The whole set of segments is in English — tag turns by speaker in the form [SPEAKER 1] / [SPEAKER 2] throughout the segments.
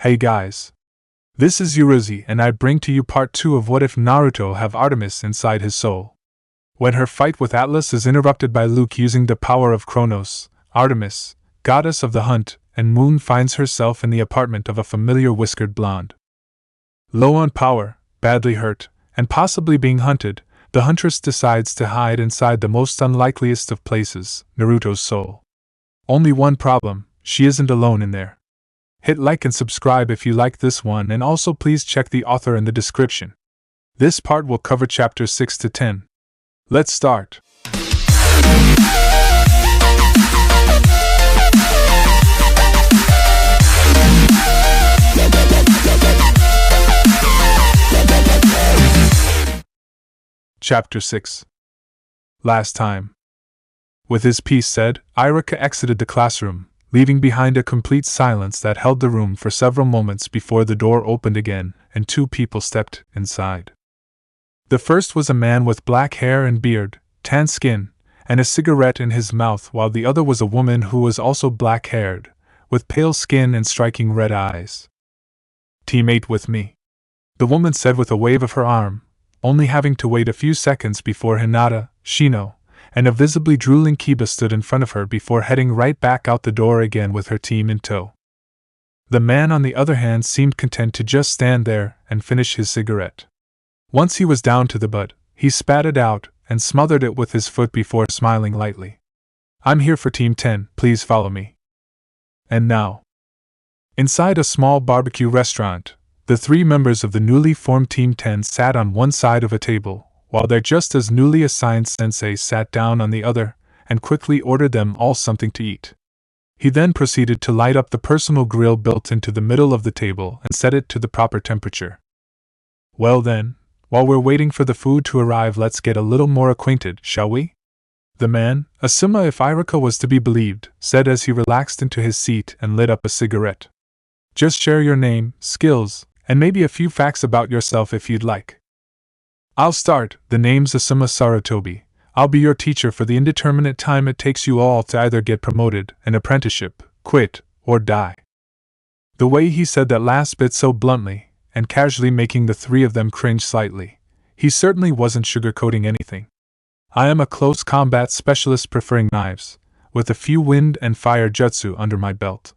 [SPEAKER 1] Hey guys. This is Yuruzi and I bring to you part 2 of What If Naruto Have Artemis Inside His Soul. When her fight with Atlas is interrupted by Luke using the power of Kronos, Artemis, goddess of the hunt and moon, finds herself in the apartment of a familiar whiskered blonde. Low on power, badly hurt, and possibly being hunted, the huntress decides to hide inside the most unlikeliest of places, Naruto's soul. Only one problem, she isn't alone in there. Hit like and subscribe if you like this one, and also please check the author in the description. This part will cover chapters 6 to 10. Let's start. Chapter 6. Last time. With his piece said, Iruka exited the classroom, leaving behind a complete silence that held the room for several moments before the door opened again and 2 people stepped inside. The first was a man with black hair and beard, tan skin, and a cigarette in his mouth, while the other was a woman who was also black-haired, with pale skin and striking red eyes. "Teammate with me," the woman said with a wave of her arm, only having to wait a few seconds before Hinata, Shino, and a visibly drooling Kiba stood in front of her before heading right back out the door again with her team in tow. The man on the other hand seemed content to just stand there and finish his cigarette. Once he was down to the butt, he spat it out and smothered it with his foot before smiling lightly. "I'm here for Team 10, please follow me." And now, inside a small barbecue restaurant, the 3 members of the newly formed Team 10 sat on one side of a table, while their just as newly assigned sensei sat down on the other and quickly ordered them all something to eat. He then proceeded to light up the personal grill built into the middle of the table and set it to the proper temperature. "Well then, while we're waiting for the food to arrive, let's get a little more acquainted, shall we?" The man, Asuma if Iruka was to be believed, said as he relaxed into his seat and lit up a cigarette. "Just share your name, skills, and maybe a few facts about yourself if you'd like." "I'll start. The name's Asuma Sarutobi. I'll be your teacher for the indeterminate time it takes you all to either get promoted, an apprenticeship, quit, or die." The way he said that last bit so bluntly, and casually making the 3 of them cringe slightly, he certainly wasn't sugarcoating anything. "I am a close combat specialist preferring knives, with a few wind and fire jutsu under my belt.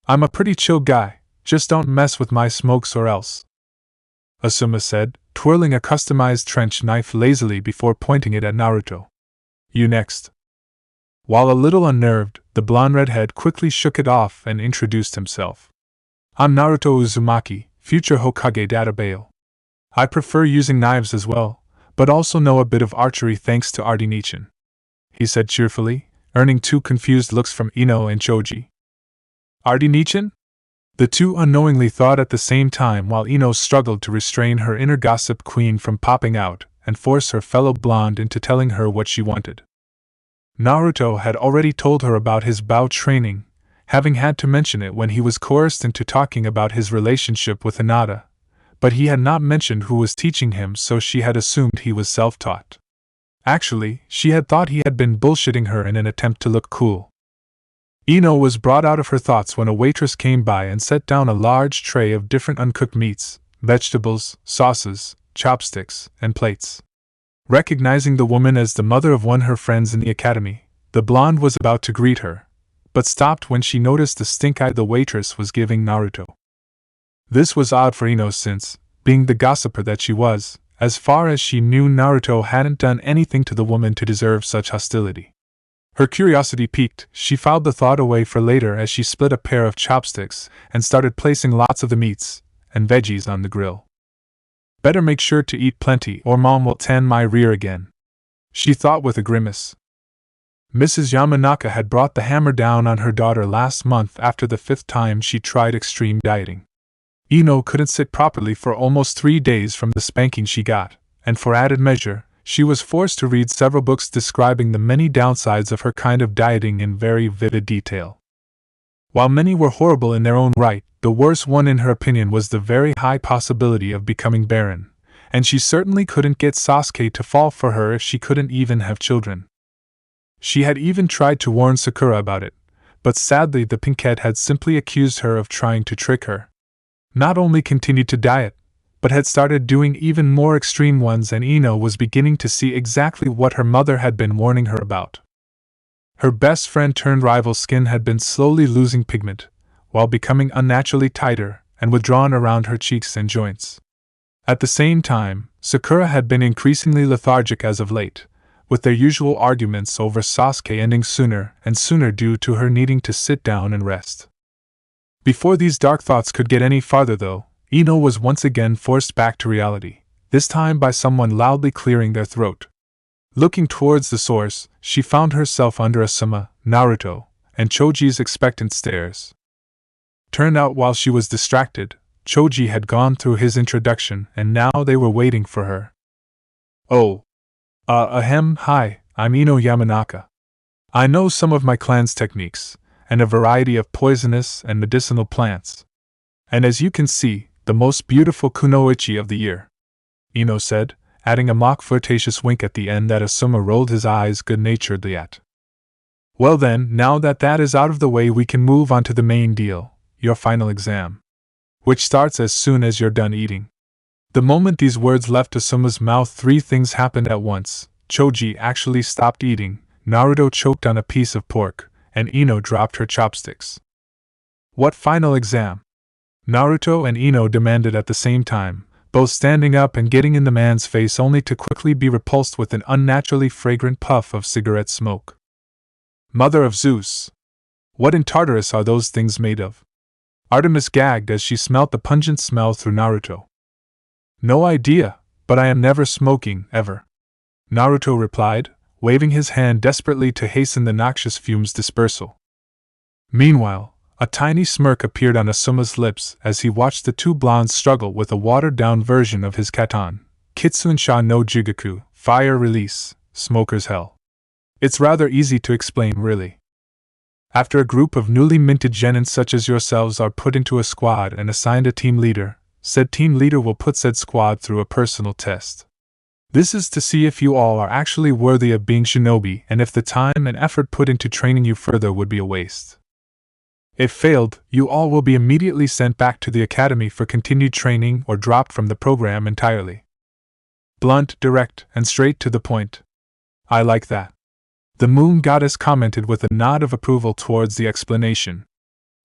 [SPEAKER 1] I'm a pretty chill guy. Just don't mess with my smokes or else," Asuma said, twirling a customized trench knife lazily before pointing it at Naruto. "You next." While a little unnerved, the blonde redhead quickly shook it off and introduced himself. "I'm Naruto Uzumaki, future Hokage Databayo. I prefer using knives as well, but also know a bit of archery thanks to Artemis," he said cheerfully, earning 2 confused looks from Ino and Choji. "Artemis?" The 2 unknowingly thought at the same time, while Ino struggled to restrain her inner gossip queen from popping out and force her fellow blonde into telling her what she wanted. Naruto had already told her about his bow training, having had to mention it when he was coerced into talking about his relationship with Hinata, but he had not mentioned who was teaching him, so she had assumed he was self-taught. Actually, she had thought he had been bullshitting her in an attempt to look cool. Ino was brought out of her thoughts when a waitress came by and set down a large tray of different uncooked meats, vegetables, sauces, chopsticks, and plates. Recognizing the woman as the mother of one of her friends in the academy, the blonde was about to greet her, but stopped when she noticed the stink-eye the waitress was giving Naruto. This was odd for Ino since, being the gossiper that she was, as far as she knew Naruto hadn't done anything to the woman to deserve such hostility. Her curiosity piqued, she filed the thought away for later as she split a pair of chopsticks and started placing lots of the meats and veggies on the grill. "Better make sure to eat plenty or Mom will tan my rear again," she thought with a grimace. Mrs. Yamanaka had brought the hammer down on her daughter last month after the 5th time she tried extreme dieting. Ino couldn't sit properly for almost 3 days from the spanking she got, and for added measure, she was forced to read several books describing the many downsides of her kind of dieting in very vivid detail. While many were horrible in their own right, the worst one in her opinion was the very high possibility of becoming barren, and she certainly couldn't get Sasuke to fall for her if she couldn't even have children. She had even tried to warn Sakura about it, but sadly the Pinkette had simply accused her of trying to trick her. not only continued to diet, but had started doing even more extreme ones, and Ino was beginning to see exactly what her mother had been warning her about. Her best friend turned rival's skin had been slowly losing pigment, while becoming unnaturally tighter and withdrawn around her cheeks and joints. At the same time, Sakura had been increasingly lethargic as of late, with their usual arguments over Sasuke ending sooner and sooner due to her needing to sit down and rest. Before these dark thoughts could get any farther, though, Ino was once again forced back to reality, this time by someone loudly clearing their throat. Looking towards the source, she found herself under Asuma, Naruto, and Choji's expectant stares. Turned out while she was distracted, Choji had gone through his introduction and now they were waiting for her. Oh. Hi, I'm Ino Yamanaka. I know some of my clan's techniques, and a variety of poisonous and medicinal plants. And as you can see, the most beautiful kunoichi of the year, Ino said, adding a mock flirtatious wink at the end that Asuma rolled his eyes good-naturedly at. Well then, now that is out of the way, we can move on to the main deal, your final exam, which starts as soon as you're done eating. The moment these words left Asuma's mouth, three things happened at once. Choji actually stopped eating, Naruto choked on a piece of pork, and Ino dropped her chopsticks. What final exam? Naruto and Ino demanded at the same time, both standing up and getting in the man's face only to quickly be repulsed with an unnaturally fragrant puff of cigarette smoke. Mother of Zeus! What in Tartarus are those things made of? Artemis gagged as she smelt the pungent smell through Naruto. No idea, but I am never smoking, ever. Naruto replied, waving his hand desperately to hasten the noxious fume's dispersal. Meanwhile, a tiny smirk appeared on Asuma's lips as he watched the two blondes struggle with a watered-down version of his katan, Kitsune no Jigaku, fire release, smoker's hell. It's rather easy to explain, really. After a group of newly minted genins such as yourselves are put into a squad and assigned a team leader, said team leader will put said squad through a personal test. This is to see if you all are actually worthy of being shinobi and if the time and effort put into training you further would be a waste. If failed, you all will be immediately sent back to the academy for continued training or dropped from the program entirely. Blunt, direct, and straight to the point. I like that. The moon goddess commented with a nod of approval towards the explanation.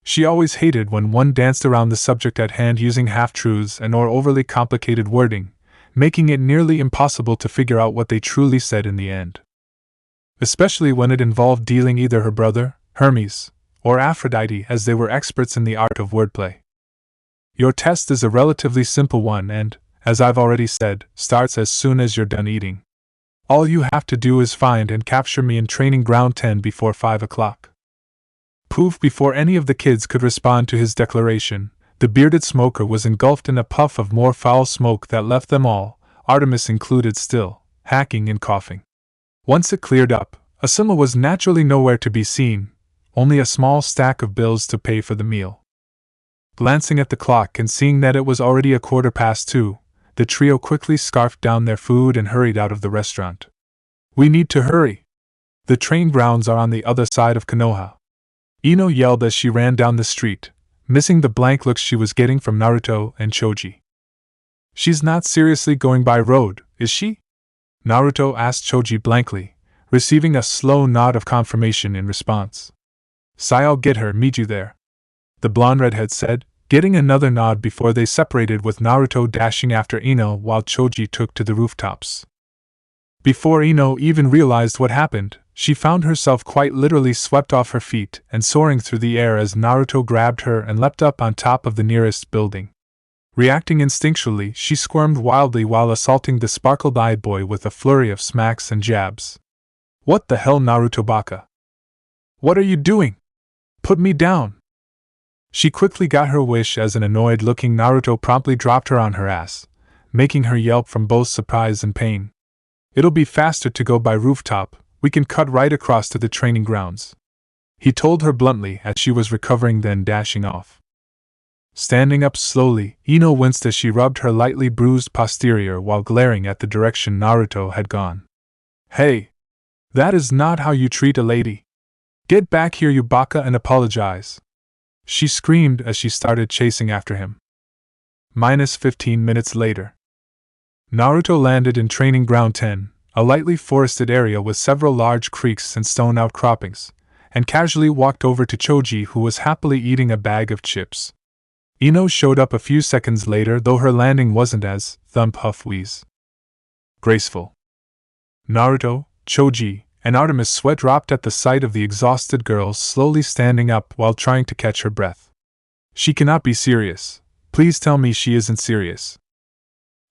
[SPEAKER 1] She always hated when one danced around the subject at hand using half-truths and or overly complicated wording, making it nearly impossible to figure out what they truly said in the end. Especially when it involved dealing either her brother, Hermes, or Aphrodite, as they were experts in the art of wordplay. Your test is a relatively simple one and, as I've already said, starts as soon as you're done eating. All you have to do is find and capture me in training ground 10 before 5 o'clock. Poof! Before any of the kids could respond to his declaration, the bearded smoker was engulfed in a puff of more foul smoke that left them all, Artemis included, still hacking and coughing. Once it cleared up, Asuma was naturally nowhere to be seen, only a small stack of bills to pay for the meal. Glancing at the clock and seeing that it was already 2:15, the trio quickly scarfed down their food and hurried out of the restaurant. We need to hurry. The train grounds are on the other side of Konoha. Ino yelled as she ran down the street, missing the blank looks she was getting from Naruto and Choji. She's not seriously going by road, is she? Naruto asked Choji blankly, receiving a slow nod of confirmation in response. I'll get her, meet you there, the blonde redhead said, getting another nod before they separated, with Naruto dashing after Ino while Choji took to the rooftops. Before Ino even realized what happened, she found herself quite literally swept off her feet and soaring through the air as Naruto grabbed her and leapt up on top of the nearest building. Reacting instinctually, she squirmed wildly while assaulting the sparkle-eyed boy with a flurry of smacks and jabs. What the hell, Naruto baka? What are you doing? Put me down! She quickly got her wish as an annoyed-looking Naruto promptly dropped her on her ass, making her yelp from both surprise and pain. It'll be faster to go by rooftop, we can cut right across to the training grounds, he told her bluntly as she was recovering, then dashing off. Standing up slowly, Ino winced as she rubbed her lightly bruised posterior while glaring at the direction Naruto had gone. Hey! That is not how you treat a lady. Get back here, you baka, and apologize, she screamed as she started chasing after him. minus 15 minutes later. Naruto landed in Training Ground 10, a lightly forested area with several large creeks and stone outcroppings, and casually walked over to Choji, who was happily eating a bag of chips. Ino showed up a few seconds later, though her landing wasn't as thump huff wheeze graceful. Naruto, Choji, and Artemis sweat dropped at the sight of the exhausted girl slowly standing up while trying to catch her breath. She cannot be serious. Please tell me she isn't serious.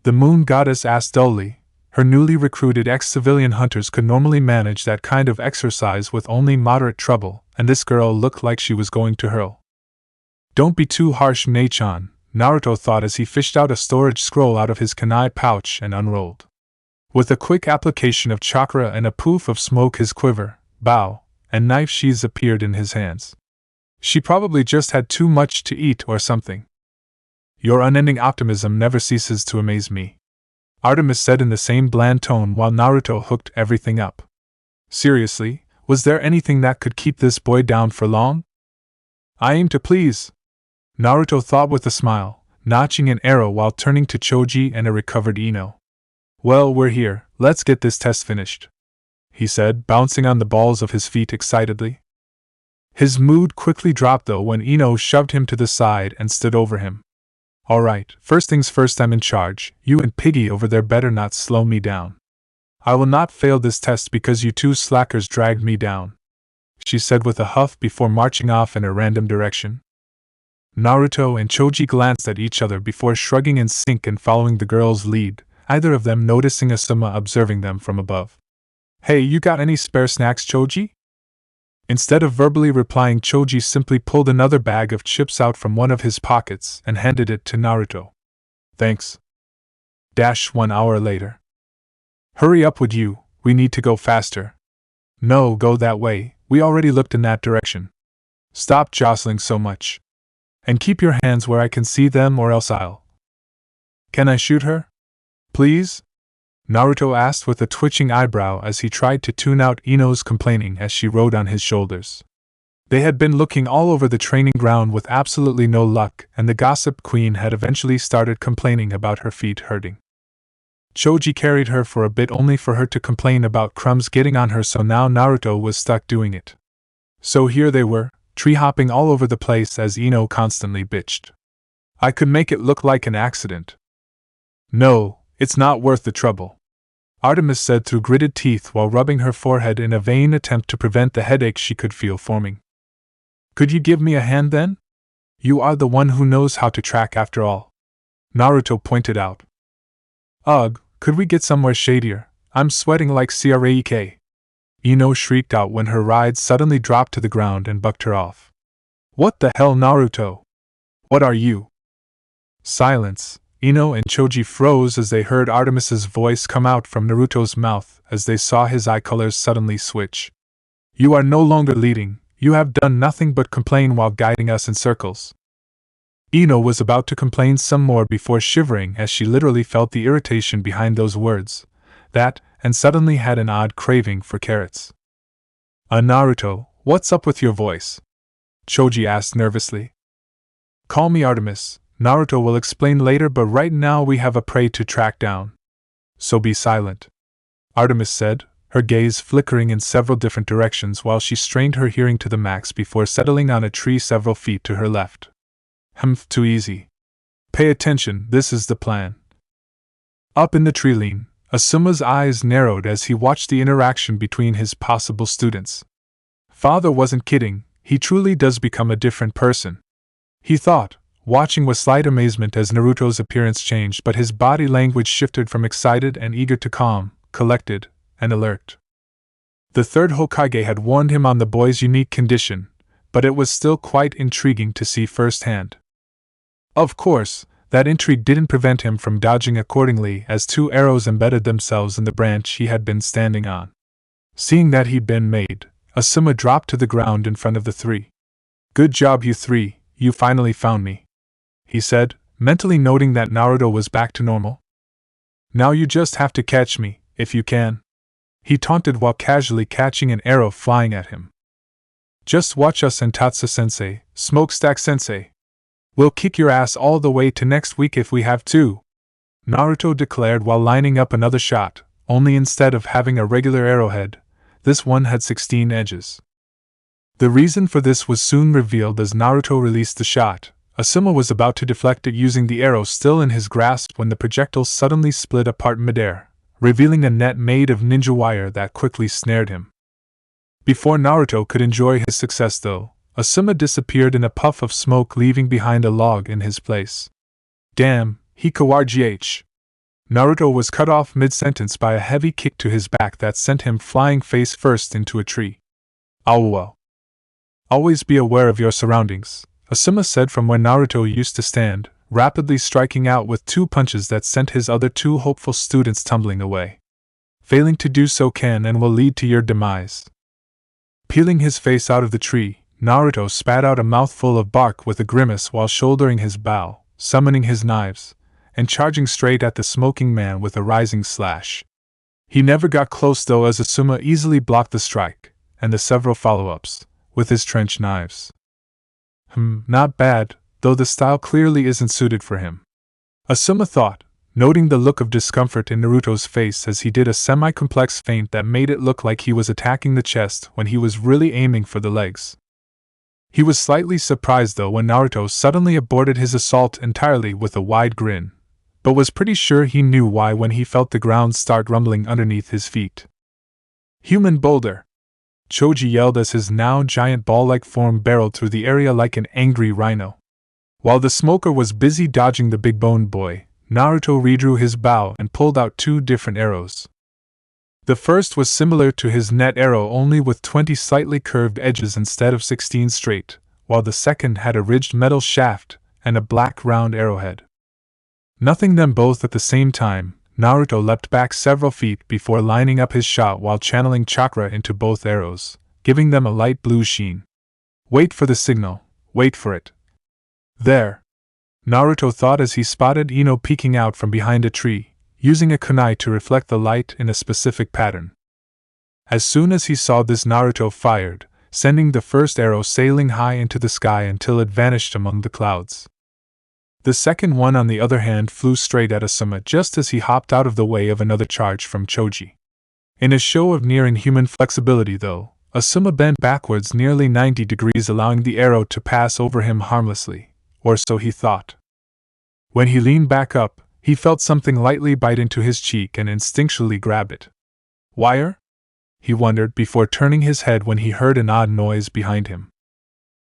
[SPEAKER 1] The moon goddess asked dully. Her newly recruited ex-civilian hunters could normally manage that kind of exercise with only moderate trouble, and this girl looked like she was going to hurl. Don't be too harsh, Nei-chan, Naruto thought as he fished out a storage scroll out of his kunai pouch and unrolled. With a quick application of chakra and a poof of smoke, his quiver, bow, and knife sheaths appeared in his hands. She probably just had too much to eat or something. Your unending optimism never ceases to amaze me, Artemis said in the same bland tone while Naruto hooked everything up. Seriously, was there anything that could keep this boy down for long? I aim to please, Naruto thought with a smile, notching an arrow while turning to Choji and a recovered Ino. Well, we're here, let's get this test finished, he said, bouncing on the balls of his feet excitedly. His mood quickly dropped though when Ino shoved him to the side and stood over him. Alright, first things first, I'm in charge. You and Piggy over there better not slow me down. I will not fail this test because you two slackers dragged me down, she said with a huff before marching off in a random direction. Naruto and Choji glanced at each other before shrugging in sync and following the girl's lead, either of them noticing Asuma observing them from above. Hey, you got any spare snacks, Choji? Instead of verbally replying, Choji simply pulled another bag of chips out from one of his pockets and handed it to Naruto. Thanks. 1 hour later. Hurry up, would you? We need to go faster. No, go that way, we already looked in that direction. Stop jostling so much. And keep your hands where I can see them or else I'll. Can I shoot her? Please? Naruto asked with a twitching eyebrow as he tried to tune out Ino's complaining as she rode on his shoulders. They had been looking all over the training ground with absolutely no luck, and the gossip queen had eventually started complaining about her feet hurting. Choji carried her for a bit only for her to complain about crumbs getting on her, so now Naruto was stuck doing it. So here they were, tree-hopping all over the place as Ino constantly bitched. I could make it look like an accident. No, it's not worth the trouble, Artemis said through gritted teeth while rubbing her forehead in a vain attempt to prevent the headache she could feel forming. Could you give me a hand then? You are the one who knows how to track after all, Naruto pointed out. Ugh, could we get somewhere shadier? I'm sweating like CRAEK. Ino shrieked out when her ride suddenly dropped to the ground and bucked her off. What the hell, Naruto? What are you? Silence. Ino and Choji froze as they heard Artemis's voice come out from Naruto's mouth as they saw his eye colors suddenly switch. You are no longer leading, you have done nothing but complain while guiding us in circles. Ino was about to complain some more before shivering as she literally felt the irritation behind those words, and suddenly had an odd craving for carrots. Naruto, what's up with your voice? Choji asked nervously. Call me Artemis. Naruto will explain later, but right now we have a prey to track down. So be silent, Artemis said, her gaze flickering in several different directions while she strained her hearing to the max before settling on a tree several feet to her left. Too easy. Pay attention, this is the plan. Up in the tree line, Asuma's eyes narrowed as he watched the interaction between his possible students. Father wasn't kidding, he truly does become a different person, he thought, watching with slight amazement as Naruto's appearance changed, but his body language shifted from excited and eager to calm, collected, and alert. The third Hokage had warned him on the boy's unique condition, but it was still quite intriguing to see firsthand. Of course, that intrigue didn't prevent him from dodging accordingly as 2 arrows embedded themselves in the branch he had been standing on. Seeing that he'd been made, Asuma dropped to the ground in front of the 3. Good job, you 3, you finally found me, he said, mentally noting that Naruto was back to normal. Now you just have to catch me, if you can, he taunted while casually catching an arrow flying at him. Just watch us and Tatsu-sensei, Smokestack-sensei, We'll kick your ass all the way to next week if we have to, Naruto declared while lining up another shot, only instead of having a regular arrowhead, this one had 16 edges. The reason for this was soon revealed as Naruto released the shot. Asuma was about to deflect it using the arrow still in his grasp when the projectile suddenly split apart midair, revealing a net made of ninja wire that quickly snared him. Before Naruto could enjoy his success though, Asuma disappeared in a puff of smoke, leaving behind a log in his place. Damn, Hikawargh. Naruto was cut off mid-sentence by a heavy kick to his back that sent him flying face first into a tree. Well. Always be aware of your surroundings, Asuma said from where Naruto used to stand, rapidly striking out with 2 punches that sent his other 2 hopeful students tumbling away. Failing to do so can and will lead to your demise. Peeling his face out of the tree, Naruto spat out a mouthful of bark with a grimace while shouldering his bow, summoning his knives, and charging straight at the smoking man with a rising slash. He never got close though, as Asuma easily blocked the strike, and the several follow-ups, with his trench knives. Not bad, though the style clearly isn't suited for him, Asuma thought, noting the look of discomfort in Naruto's face as he did a semi-complex feint that made it look like he was attacking the chest when he was really aiming for the legs. He was slightly surprised though when Naruto suddenly aborted his assault entirely with a wide grin, but was pretty sure he knew why when he felt the ground start rumbling underneath his feet. Human boulder! Choji yelled as his now giant ball-like form barreled through the area like an angry rhino. While the smoker was busy dodging the big-boned boy, Naruto redrew his bow and pulled out 2 different arrows. The first was similar to his net arrow, only with 20 slightly curved edges instead of 16 straight, while the second had a ridged metal shaft and a black round arrowhead. Nothing them both at the same time, Naruto leapt back several feet before lining up his shot while channeling chakra into both arrows, giving them a light blue sheen. Wait for the signal, wait for it. There! Naruto thought as he spotted Ino peeking out from behind a tree, using a kunai to reflect the light in a specific pattern. As soon as he saw this, Naruto fired, sending the first arrow sailing high into the sky until it vanished among the clouds. The second one, on the other hand, flew straight at Asuma just as he hopped out of the way of another charge from Choji. In a show of near-inhuman flexibility though, Asuma bent backwards nearly 90 degrees, allowing the arrow to pass over him harmlessly, or so he thought. When he leaned back up, he felt something lightly bite into his cheek and instinctually grabbed it. Wire? He wondered before turning his head when he heard an odd noise behind him.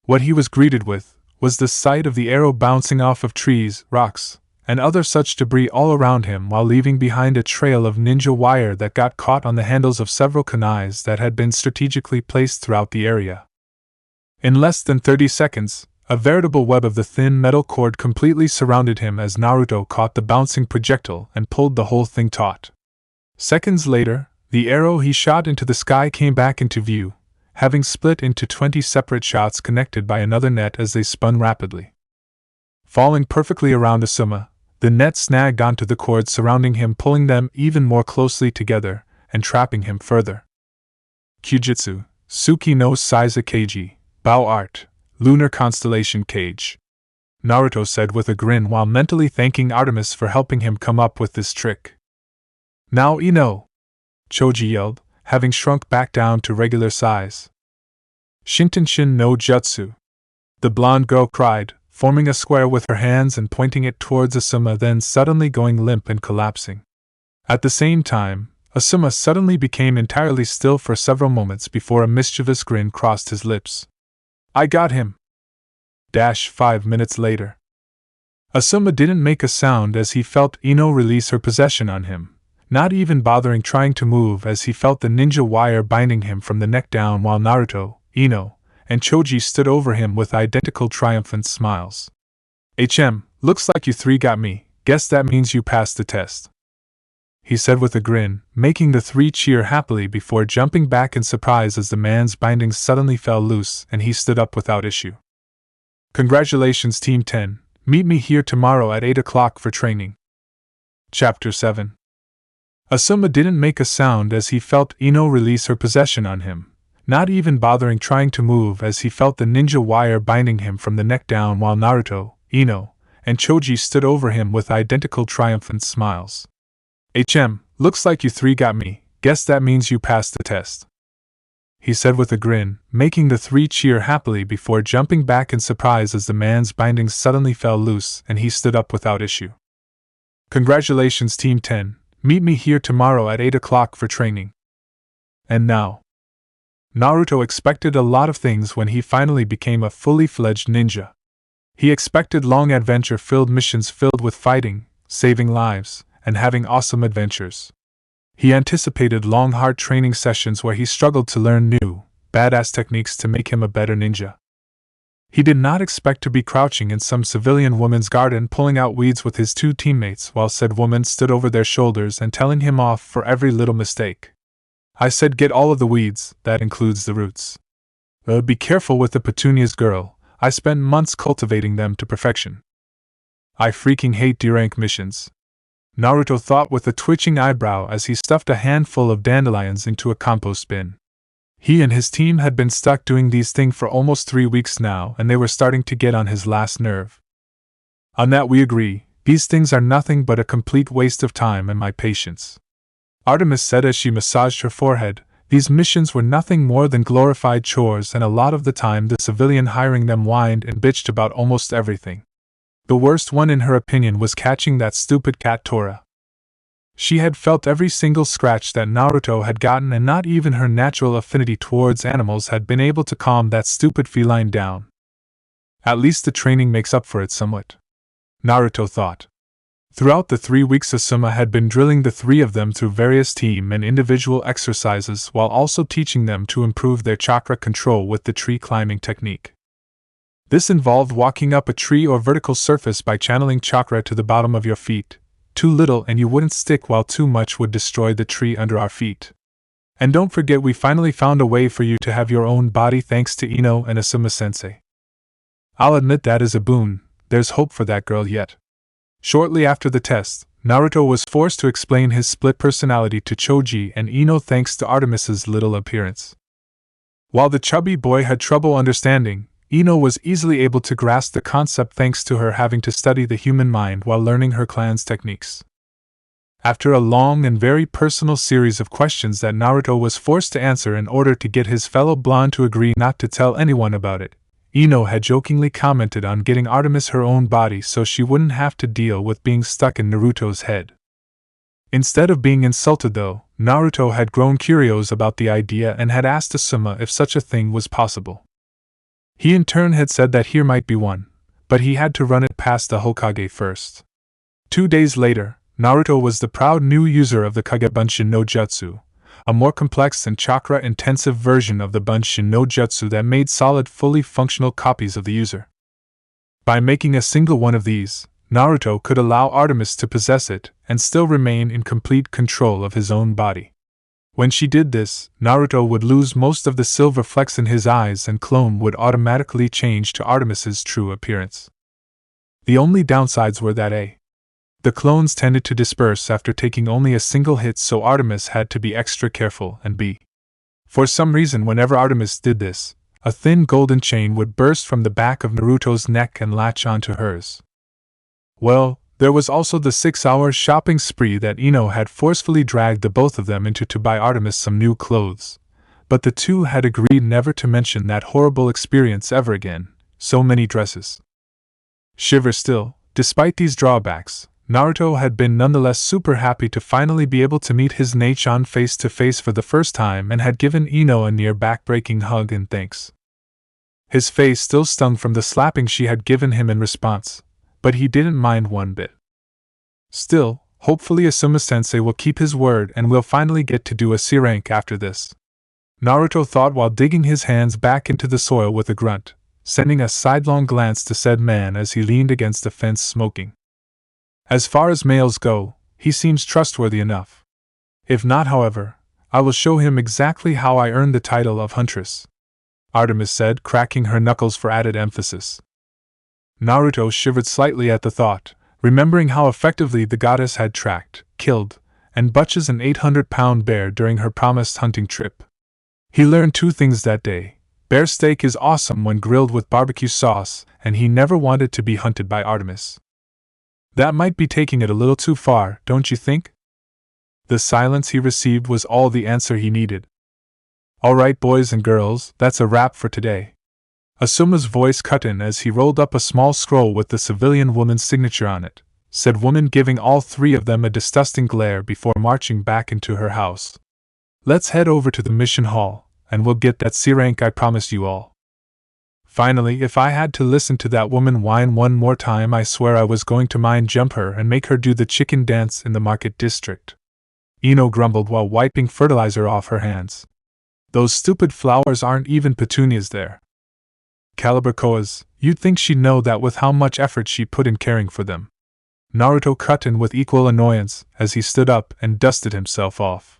[SPEAKER 1] What he was greeted with was the sight of the arrow bouncing off of trees, rocks, and other such debris all around him while leaving behind a trail of ninja wire that got caught on the handles of several kunais that had been strategically placed throughout the area. In less than 30 seconds, a veritable web of the thin metal cord completely surrounded him as Naruto caught the bouncing projectile and pulled the whole thing taut. Seconds later, the arrow he shot into the sky came back into view, having split into 20 separate shots connected by another net as they spun rapidly. Falling perfectly around Asuma, the net snagged onto the cords surrounding him, pulling them even more closely together and trapping him further. Kyujutsu, Tsuki no Saiza Keiji, Bao Art, Lunar Constellation Cage, Naruto said with a grin while mentally thanking Artemis for helping him come up with this trick. Now Ino! Choji yelled, having shrunk back down to regular size. Shintenshin no Jutsu! The blonde girl cried, forming a square with her hands and pointing it towards Asuma, then suddenly going limp and collapsing. At the same time, Asuma suddenly became entirely still for several moments before a mischievous grin crossed his lips. I got him! 5 minutes later. Asuma didn't make a sound as he felt Ino release her possession on him, not even bothering trying to move as he felt the ninja wire binding him from the neck down while Naruto, Ino, and Choji stood over him with identical triumphant smiles. Looks like you 3 got me, guess that means you passed the test, he said with a grin, making the 3 cheer happily before jumping back in surprise as the man's bindings suddenly fell loose and he stood up without issue. Congratulations Team 10, meet me here tomorrow at 8 o'clock for training. Chapter 7. Asuma didn't make a sound as he felt Ino release her possession on him, not even bothering trying to move as he felt the ninja wire binding him from the neck down while Naruto, Ino, and Choji stood over him with identical triumphant smiles. Looks like you three got me. Guess that means you passed the test," he said with a grin, making the three cheer happily before jumping back in surprise as the man's bindings suddenly fell loose and he stood up without issue. "Congratulations, Team 10. Meet me here tomorrow at 8 o'clock for training." And now, Naruto expected a lot of things when he finally became a fully fledged ninja. He expected long adventure-filled missions filled with fighting, saving lives, and having awesome adventures. He anticipated long hard training sessions where he struggled to learn new, badass techniques to make him a better ninja. He did not expect to be crouching in some civilian woman's garden pulling out weeds with his two teammates while said woman stood over their shoulders and telling him off for every little mistake. "I said get all of the weeds, that includes the roots. Be careful with the petunias, girl. I spent months cultivating them to perfection. I freaking hate D-rank missions," Naruto thought with a twitching eyebrow as he stuffed a handful of dandelions into a compost bin. He and his team had been stuck doing these things for almost 3 weeks now, and they were starting to get on his last nerve. "On that we agree, these things are nothing but a complete waste of time and my patience," Artemis said as she massaged her forehead. These missions were nothing more than glorified chores, and a lot of the time the civilian hiring them whined and bitched about almost everything. The worst one in her opinion was catching that stupid cat Tora. She had felt every single scratch that Naruto had gotten, and not even her natural affinity towards animals had been able to calm that stupid feline down. At least the training makes up for it somewhat, Naruto thought. Throughout the 3 weeks, Asuma had been drilling the three of them through various team and individual exercises while also teaching them to improve their chakra control with the tree climbing technique. This involved walking up a tree or vertical surface by channeling chakra to the bottom of your feet. Too little and you wouldn't stick, while too much would destroy the tree under our feet. And don't forget, we finally found a way for you to have your own body thanks to Ino and Asuma-sensei. I'll admit that is a boon. There's hope for that girl yet. Shortly after the test, Naruto was forced to explain his split personality to Choji and Ino thanks to Artemis's little appearance. While the chubby boy had trouble understanding, Ino was easily able to grasp the concept thanks to her having to study the human mind while learning her clan's techniques. After a long and very personal series of questions that Naruto was forced to answer in order to get his fellow blonde to agree not to tell anyone about it, Ino had jokingly commented on getting Artemis her own body so she wouldn't have to deal with being stuck in Naruto's head. Instead of being insulted though, Naruto had grown curious about the idea and had asked Asuma if such a thing was possible. He in turn had said that here might be one, but he had to run it past the Hokage first. 2 days later, Naruto was the proud new user of the Kagebunshin no Jutsu, a more complex and chakra-intensive version of the Bunshin no Jutsu that made solid, fully functional copies of the user. By making a single one of these, Naruto could allow Artemis to possess it and still remain in complete control of his own body. When she did this, Naruto would lose most of the silver flecks in his eyes and clone would automatically change to Artemis's true appearance. The only downsides were that the clones tended to disperse after taking only a single hit, so Artemis had to be extra careful, and for some reason whenever Artemis did this, a thin golden chain would burst from the back of Naruto's neck and latch onto hers. Well, there was also the 6-hour shopping spree that Ino had forcefully dragged the both of them into to buy Artemis some new clothes, but the two had agreed never to mention that horrible experience ever again. So many dresses. Shiver still, despite these drawbacks, Naruto had been nonetheless super happy to finally be able to meet his Nachon face to face for the first time and had given Ino a near back-breaking hug in thanks. His face still stung from the slapping she had given him in response, but he didn't mind one bit. Still, hopefully Asuma-sensei will keep his word and we'll finally get to do a C rank after this, Naruto thought while digging his hands back into the soil with a grunt, sending a sidelong glance to said man as he leaned against a fence smoking. As far as males go, he seems trustworthy enough. If not, however, I will show him exactly how I earned the title of huntress, Artemis said, cracking her knuckles for added emphasis. Naruto shivered slightly at the thought, remembering how effectively the goddess had tracked, killed, and butches an 800-pound bear during her promised hunting trip. He learned 2 things that day. Bear steak is awesome when grilled with barbecue sauce, and he never wanted to be hunted by Artemis. That might be taking it a little too far, don't you think? The silence he received was all the answer he needed. All right, boys and girls, that's a wrap for today. Asuma's voice cut in as he rolled up a small scroll with the civilian woman's signature on it, said woman, giving all three of them a disgusting glare before marching back into her house. Let's head over to the mission hall, and we'll get that C rank I promised you all. Finally, if I had to listen to that woman whine one more time, I swear I was going to mind jump her and make her do the chicken dance in the market district. Ino grumbled while wiping fertilizer off her hands. Those stupid flowers aren't even petunias there. Caliber koas, you'd think she'd know that with how much effort she put in caring for them. Naruto cut in with equal annoyance as he stood up and dusted himself off.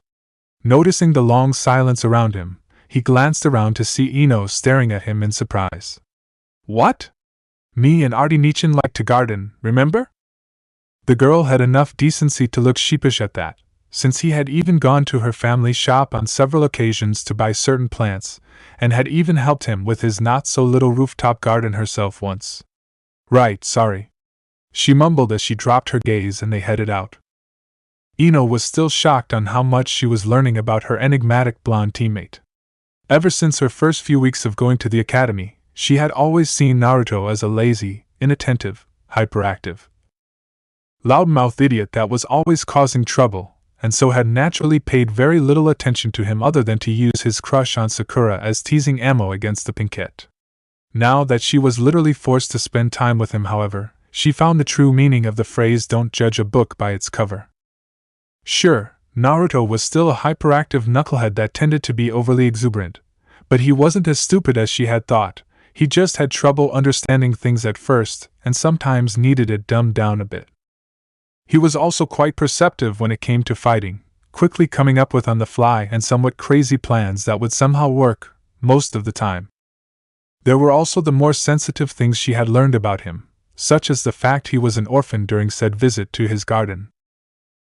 [SPEAKER 1] Noticing the long silence around him, he glanced around to see Ino staring at him in surprise. What? Me and Artemis like to garden, remember? The girl had enough decency to look sheepish at that, since he had even gone to her family shop on several occasions to buy certain plants, and had even helped him with his not-so-little rooftop garden herself once. Right, sorry. She mumbled as she dropped her gaze and they headed out. Ino was still shocked on how much she was learning about her enigmatic blonde teammate. Ever since her first few weeks of going to the academy, she had always seen Naruto as a lazy, inattentive, hyperactive, loudmouth idiot that was always causing trouble, and so had naturally paid very little attention to him other than to use his crush on Sakura as teasing ammo against the pinkette. Now that she was literally forced to spend time with him, however, she found the true meaning of the phrase "don't judge a book by its cover." Sure, Naruto was still a hyperactive knucklehead that tended to be overly exuberant, but he wasn't as stupid as she had thought. He just had trouble understanding things at first, and sometimes needed it dumbed down a bit. He was also quite perceptive when it came to fighting, quickly coming up with on-the-fly and somewhat crazy plans that would somehow work, most of the time. There were also the more sensitive things she had learned about him, such as the fact he was an orphan during said visit to his garden.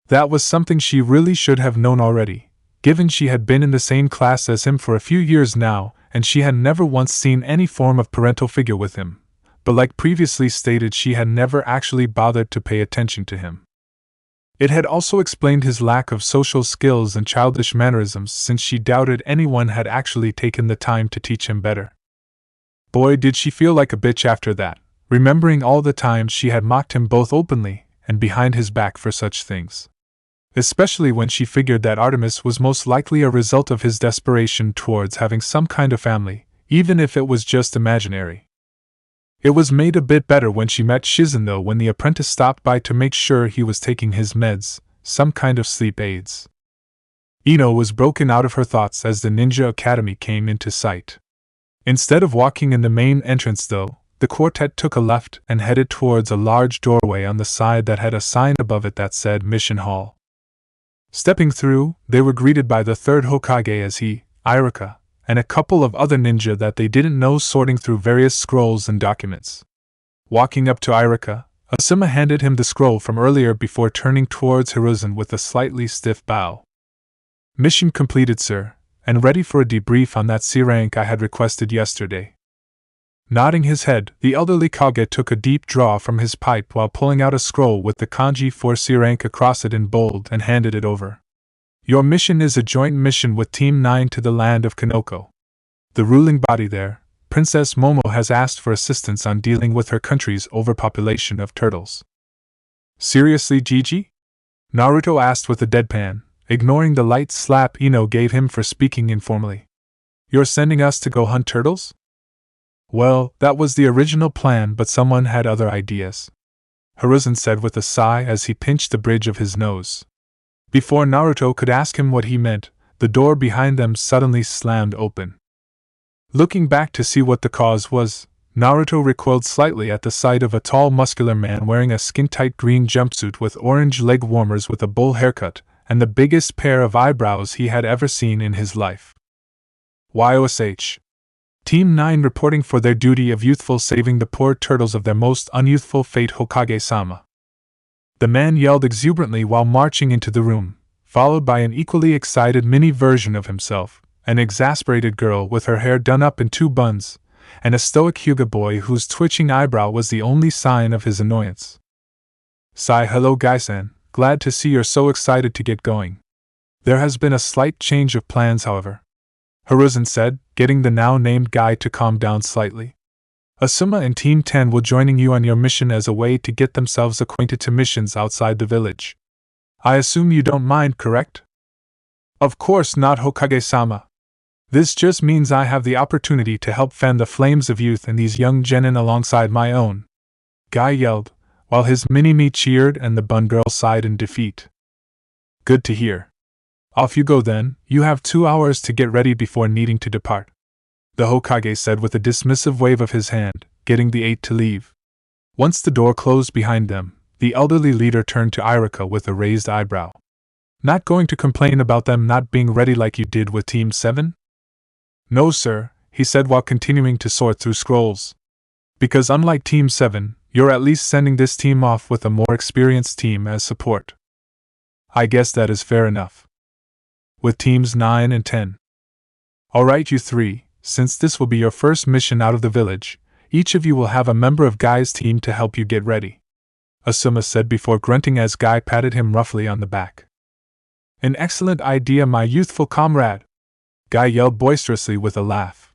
[SPEAKER 1] That was something she really should have known already, given she had been in the same class as him for a few years now, and she had never once seen any form of parental figure with him. But like previously stated, she had never actually bothered to pay attention to him. It had also explained his lack of social skills and childish mannerisms, since she doubted anyone had actually taken the time to teach him better. Boy, did she feel like a bitch after that, remembering all the times she had mocked him both openly and behind his back for such things. Especially when she figured that Artemis was most likely a result of his desperation towards having some kind of family, even if it was just imaginary. It was made a bit better when she met Shizen though, when the apprentice stopped by to make sure he was taking his meds, some kind of sleep aids. Ino was broken out of her thoughts as the Ninja Academy came into sight. Instead of walking in the main entrance though, the quartet took a left and headed towards a large doorway on the side that had a sign above it that said Mission Hall. Stepping through, they were greeted by the third Hokage as he, Iruka, and a couple of other ninja that they didn't know sorting through various scrolls and documents. Walking up to Iruka, Asuma handed him the scroll from earlier before turning towards Hiruzen with a slightly stiff bow. Mission completed, sir, and ready for a debrief on that C rank I had requested yesterday. Nodding his head, the elderly Kage took a deep draw from his pipe while pulling out a scroll with the kanji for C rank across it in bold and handed it over. Your mission is a joint mission with Team 9 to the land of Konoko. The ruling body there, Princess Momo, has asked for assistance on dealing with her country's overpopulation of turtles. Seriously, Gigi? Naruto asked with a deadpan, ignoring the light slap Ino gave him for speaking informally. You're sending us to go hunt turtles? Well, that was the original plan, but someone had other ideas, Hiruzen said with a sigh as he pinched the bridge of his nose. Before Naruto could ask him what he meant, the door behind them suddenly slammed open. Looking back to see what the cause was, Naruto recoiled slightly at the sight of a tall muscular man wearing a skin-tight green jumpsuit with orange leg warmers with a bowl haircut and the biggest pair of eyebrows he had ever seen in his life. YOSH. Team 9 reporting for their duty of youthful saving the poor turtles of their most unyouthful fate, Hokage-sama. The man yelled exuberantly while marching into the room, followed by an equally excited mini version of himself, an exasperated girl with her hair done up in two buns, and a stoic Hyuga boy whose twitching eyebrow was the only sign of his annoyance. Hello Gai-san, glad to see you're so excited to get going. There has been a slight change of plans, however, Hiruzen said, getting the now-named guy to calm down slightly. Asuma and Team 10 will joining you on your mission as a way to get themselves acquainted to missions outside the village. I assume you don't mind, correct? Of course not, Hokage-sama. This just means I have the opportunity to help fan the flames of youth in these young genin alongside my own, Guy yelled, while his mini-me cheered and the bun girl sighed in defeat. Good to hear. Off you go then, you have 2 hours to get ready before needing to depart, the Hokage said with a dismissive wave of his hand, getting the 8 to leave. Once the door closed behind them, the elderly leader turned to Irika with a raised eyebrow. Not going to complain about them not being ready like you did with Team 7? No sir, he said while continuing to sort through scrolls. Because unlike Team 7, you're at least sending this team off with a more experienced team as support. I guess that is fair enough. With Teams 9 and 10. Alright you three, since this will be your first mission out of the village, each of you will have a member of Guy's team to help you get ready, Asuma said before grunting as Guy patted him roughly on the back. An excellent idea, my youthful comrade, Guy yelled boisterously with a laugh.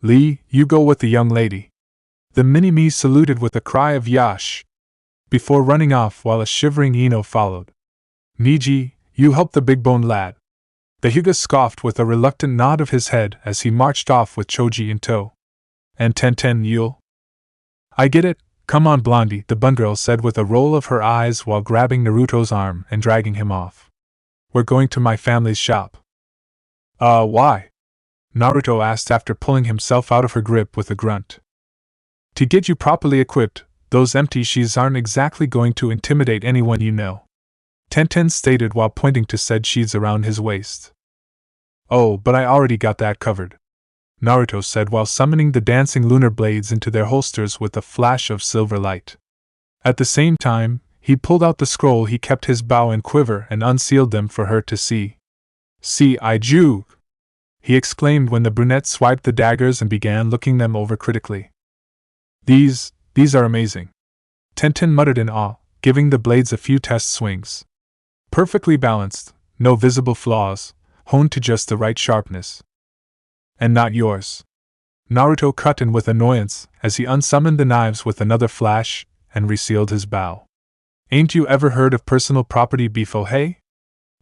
[SPEAKER 1] Lee, you go with the young lady. The mini-me saluted with a cry of yash, before running off while a shivering Ino followed. Niji, you help the big-boned lad. The Hyuga scoffed with a reluctant nod of his head as he marched off with Choji in tow. And Tenten, you'll? I get it, come on Blondie, the bun girl said with a roll of her eyes while grabbing Naruto's arm and dragging him off. We're going to my family's shop. Why? Naruto asked after pulling himself out of her grip with a grunt. To get you properly equipped, those empty sheaths aren't exactly going to intimidate anyone you know, Tenten stated while pointing to said sheaths around his waist. Oh, but I already got that covered, Naruto said while summoning the dancing lunar blades into their holsters with a flash of silver light. At the same time, he pulled out the scroll he kept his bow and quiver and unsealed them for her to see. See, I Ju! He exclaimed when the brunette swiped the daggers and began looking them over critically. These are amazing, Tenten muttered in awe, giving the blades a few test swings. Perfectly balanced, no visible flaws, honed to just the right sharpness. And not yours, Naruto cut in with annoyance as he unsummoned the knives with another flash and resealed his bow. Ain't you ever heard of personal property beef, oh hey?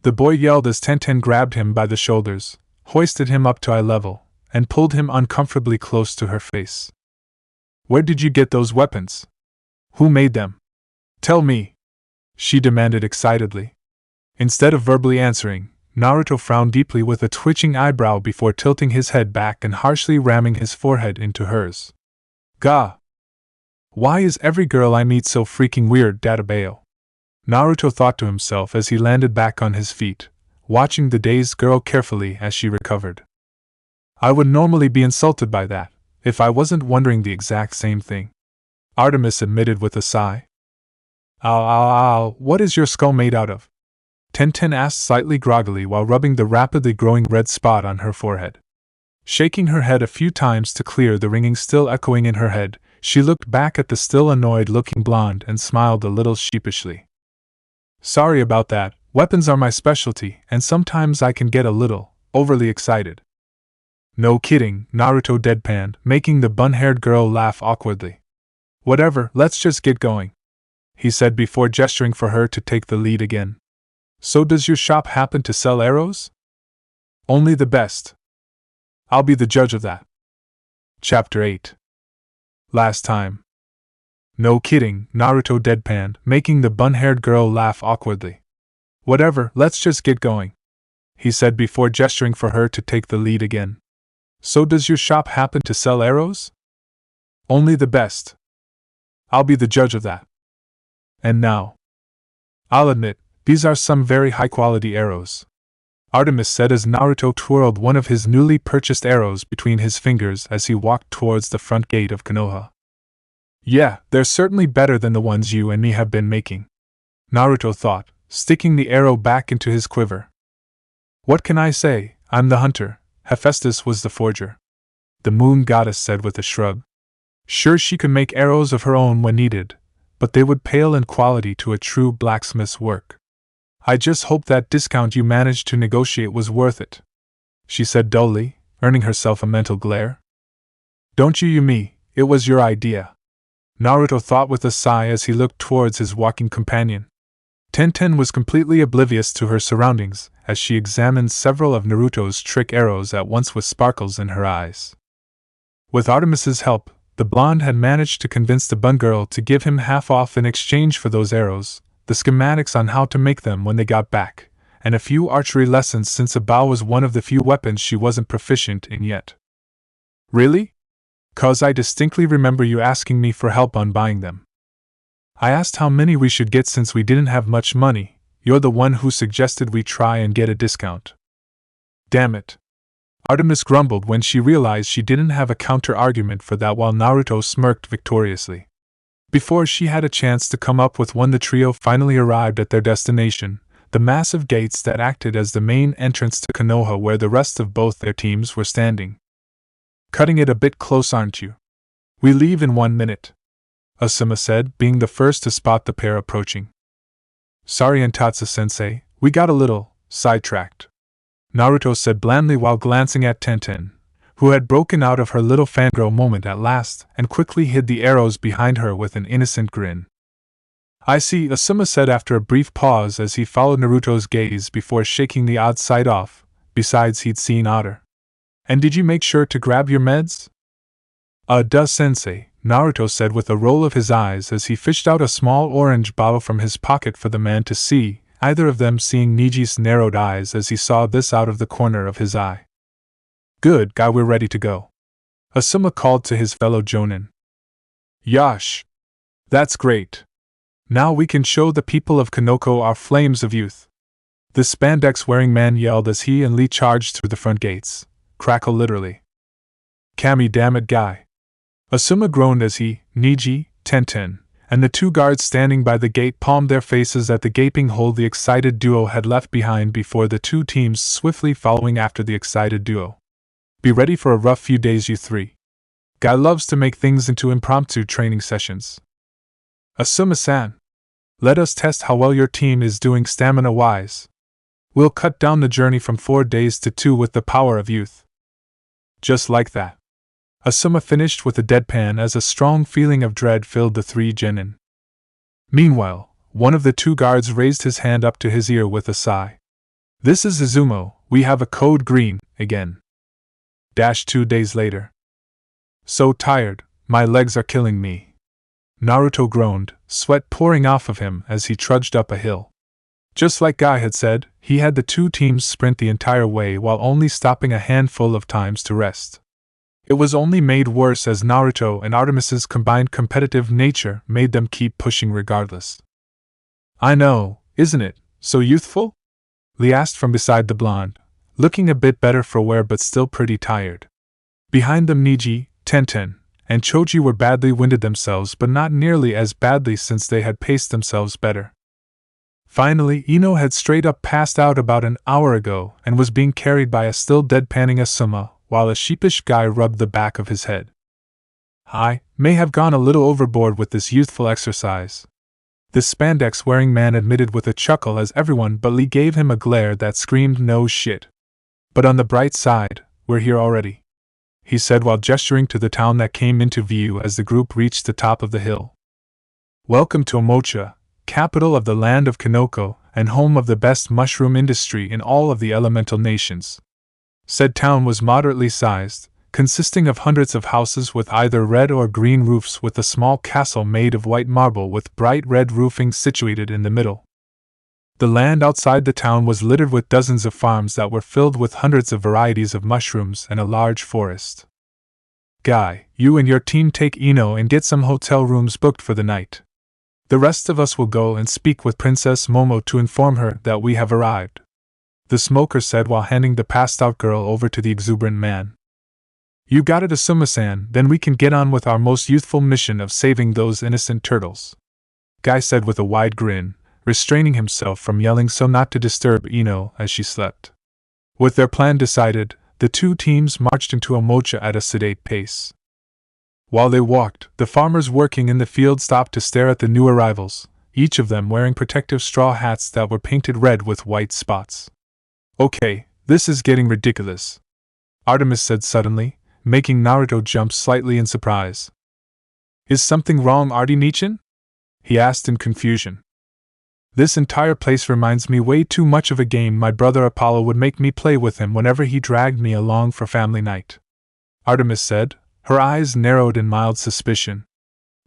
[SPEAKER 1] The boy yelled as Tenten grabbed him by the shoulders, hoisted him up to eye level, and pulled him uncomfortably close to her face. Where did you get those weapons? Who made them? Tell me, she demanded excitedly. Instead of verbally answering, Naruto frowned deeply with a twitching eyebrow before tilting his head back and harshly ramming his forehead into hers. Gah! Why is every girl I meet so freaking weird, Databeo? Naruto thought to himself as he landed back on his feet, watching the dazed girl carefully as she recovered. I would normally be insulted by that, if I wasn't wondering the exact same thing, Artemis admitted with a sigh. Ow, what is your skull made out of? Tenten asked slightly groggily while rubbing the rapidly growing red spot on her forehead. Shaking her head a few times to clear the ringing still echoing in her head, she looked back at the still annoyed-looking blonde and smiled a little sheepishly. Sorry about that, weapons are my specialty, and sometimes I can get a little overly excited. No kidding, Naruto deadpanned, making the bun-haired girl laugh awkwardly. Whatever, let's just get going, he said before gesturing for her to take the lead again. So does your shop happen to sell arrows? Only the best. I'll be the judge of that. Chapter 8. Last time. No kidding, Naruto deadpanned, making the bun-haired girl laugh awkwardly. Whatever, let's just get going, he said before gesturing for her to take the lead again. So does your shop happen to sell arrows? Only the best. I'll be the judge of that. And now, I'll admit, these are some very high-quality arrows, Artemis said as Naruto twirled one of his newly purchased arrows between his fingers as he walked towards the front gate of Konoha. Yeah, they're certainly better than the ones you and me have been making, Naruto thought, sticking the arrow back into his quiver. What can I say, I'm the hunter, Hephaestus was the forger. The moon goddess said with a shrug. Sure, she could make arrows of her own when needed, but they would pale in quality to a true blacksmith's work. I just hope that discount you managed to negotiate was worth it, she said dully, earning herself a mental glare. Don't you me, it was your idea, Naruto thought with a sigh as he looked towards his walking companion. Tenten was completely oblivious to her surroundings as she examined several of Naruto's trick arrows at once with sparkles in her eyes. With Artemis's help, the blonde had managed to convince the bun girl to give him half off in exchange for those arrows, the schematics on how to make them when they got back, and a few archery lessons since a bow was one of the few weapons she wasn't proficient in yet. Really? 'Cause I distinctly remember you asking me for help on buying them. I asked how many we should get since we didn't have much money. You're the one who suggested we try and get a discount. Damn it. Artemis grumbled when she realized she didn't have a counter-argument for that while Naruto smirked victoriously. Before she had a chance to come up with one, the trio finally arrived at their destination, the massive gates that acted as the main entrance to Konoha where the rest of both their teams were standing. Cutting it a bit close, aren't you? We leave in 1 minute, Asuma said, being the first to spot the pair approaching. Sorry, Antatsu-sensei, we got a little sidetracked, Naruto said blandly while glancing at Tenten, who had broken out of her little fangirl moment at last and quickly hid the arrows behind her with an innocent grin. I see, Asuma said after a brief pause as he followed Naruto's gaze before shaking the odd side off. Besides, he'd seen Otter. And did you make sure to grab your meds? Duh, sensei, Naruto said with a roll of his eyes as he fished out a small orange bottle from his pocket for the man to see, either of them seeing Niji's narrowed eyes as he saw this out of the corner of his eye. Good, guy, we're ready to go, Asuma called to his fellow Jonin. Yosh! That's great. Now we can show the people of Konoko our flames of youth, the spandex-wearing man yelled as he and Lee charged through the front gates. Crackle literally. Kami, damn it, guy. Asuma groaned as he, Niji, Tenten, and the two guards standing by the gate palmed their faces at the gaping hole the excited duo had left behind before the two teams swiftly following after the excited duo. Be ready for a rough few days, you three. Guy loves to make things into impromptu training sessions. Asuma-san, let us test how well your team is doing stamina-wise. We'll cut down the journey from 4 days to 2 with the power of youth. Just like that. Asuma finished with a deadpan as a strong feeling of dread filled the three genin. Meanwhile, one of the two guards raised his hand up to his ear with a sigh. This is Izumo, we have a code green, again. 2 days later. So tired, my legs are killing me. Naruto groaned, sweat pouring off of him as he trudged up a hill. Just like Guy had said, he had the two teams sprint the entire way while only stopping a handful of times to rest. It was only made worse as Naruto and Artemis's combined competitive nature made them keep pushing regardless. I know, isn't it, so youthful? Lee asked from beside the blonde, looking a bit better for wear but still pretty tired. Behind them Niji, Tenten, and Choji were badly winded themselves, but not nearly as badly since they had paced themselves better. Finally, Ino had straight up passed out about an hour ago and was being carried by a still deadpanning Asuma, while a sheepish Guy rubbed the back of his head. I may have gone a little overboard with this youthful exercise, this spandex-wearing man admitted with a chuckle as everyone but Lee gave him a glare that screamed no shit. But on the bright side, we're here already, he said while gesturing to the town that came into view as the group reached the top of the hill. Welcome to Omocha, capital of the land of Konoko and home of the best mushroom industry in all of the elemental nations. Said town was moderately sized, consisting of hundreds of houses with either red or green roofs with a small castle made of white marble with bright red roofing situated in the middle. The land outside the town was littered with dozens of farms that were filled with hundreds of varieties of mushrooms and a large forest. Guy, you and your team take Ino and get some hotel rooms booked for the night. The rest of us will go and speak with Princess Momo to inform her that we have arrived, the smoker said while handing the passed-out girl over to the exuberant man. You got it, Asuma-san, then we can get on with our most youthful mission of saving those innocent turtles, Guy said with a wide grin, restraining himself from yelling so not to disturb Ino as she slept. With their plan decided, the two teams marched into Omocha at a sedate pace. While they walked, the farmers working in the field stopped to stare at the new arrivals, each of them wearing protective straw hats that were painted red with white spots. "Okay, this is getting ridiculous," Artemis said suddenly, making Naruto jump slightly in surprise. "Is something wrong, Artie-nichan?" he asked in confusion. "This entire place reminds me way too much of a game my brother Apollo would make me play with him whenever he dragged me along for family night," Artemis said, her eyes narrowed in mild suspicion.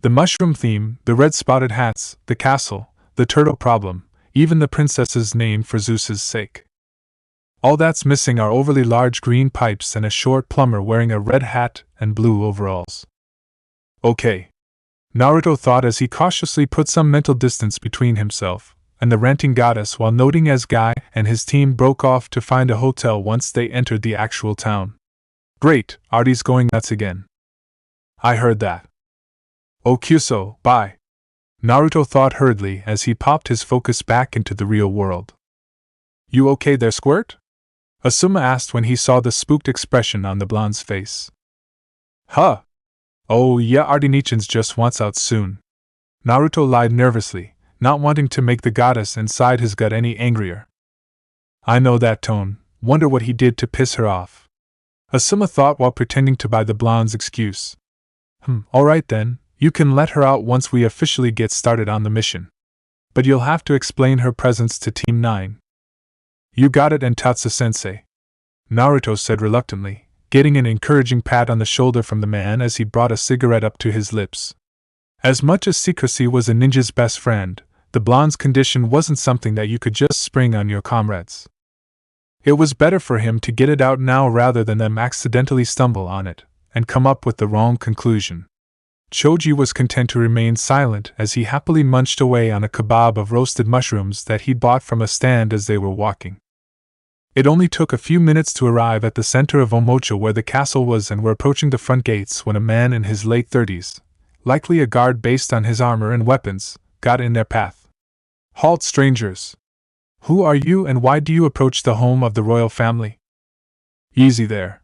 [SPEAKER 1] The mushroom theme, the red-spotted hats, the castle, the turtle problem, even the princess's name for Zeus's sake. All that's missing are overly large green pipes and a short plumber wearing a red hat and blue overalls. "Okay," Naruto thought as he cautiously put some mental distance between himself and the ranting goddess while noting as Guy and his team broke off to find a hotel once they entered the actual town. "Great, Artie's going nuts again." "I heard that." "Oh Kyuso, bye," Naruto thought hurriedly as he popped his focus back into the real world. "You okay there, Squirt?" Asuma asked when he saw the spooked expression on the blonde's face. "Huh? Oh yeah, Artie-nichan's just wants out soon," Naruto lied nervously, not wanting to make the goddess inside his gut any angrier. "I know that tone, wonder what he did to piss her off," Asuma thought while pretending to buy the blonde's excuse. Alright then, you can let her out once we officially get started on the mission. But you'll have to explain her presence to Team 9. "You got it, and Tatsu-sensei," Naruto said reluctantly, getting an encouraging pat on the shoulder from the man as he brought a cigarette up to his lips. As much as secrecy was a ninja's best friend, the blonde's condition wasn't something that you could just spring on your comrades. It was better for him to get it out now rather than them accidentally stumble on it and come up with the wrong conclusion. Choji was content to remain silent as he happily munched away on a kebab of roasted mushrooms that he'd bought from a stand as they were walking. It only took a few minutes to arrive at the center of Omocha where the castle was and were approaching the front gates when a man in his late 30s, likely a guard based on his armor and weapons, got in their path. "Halt, strangers! Who are you and why do you approach the home of the royal family?" "Easy there.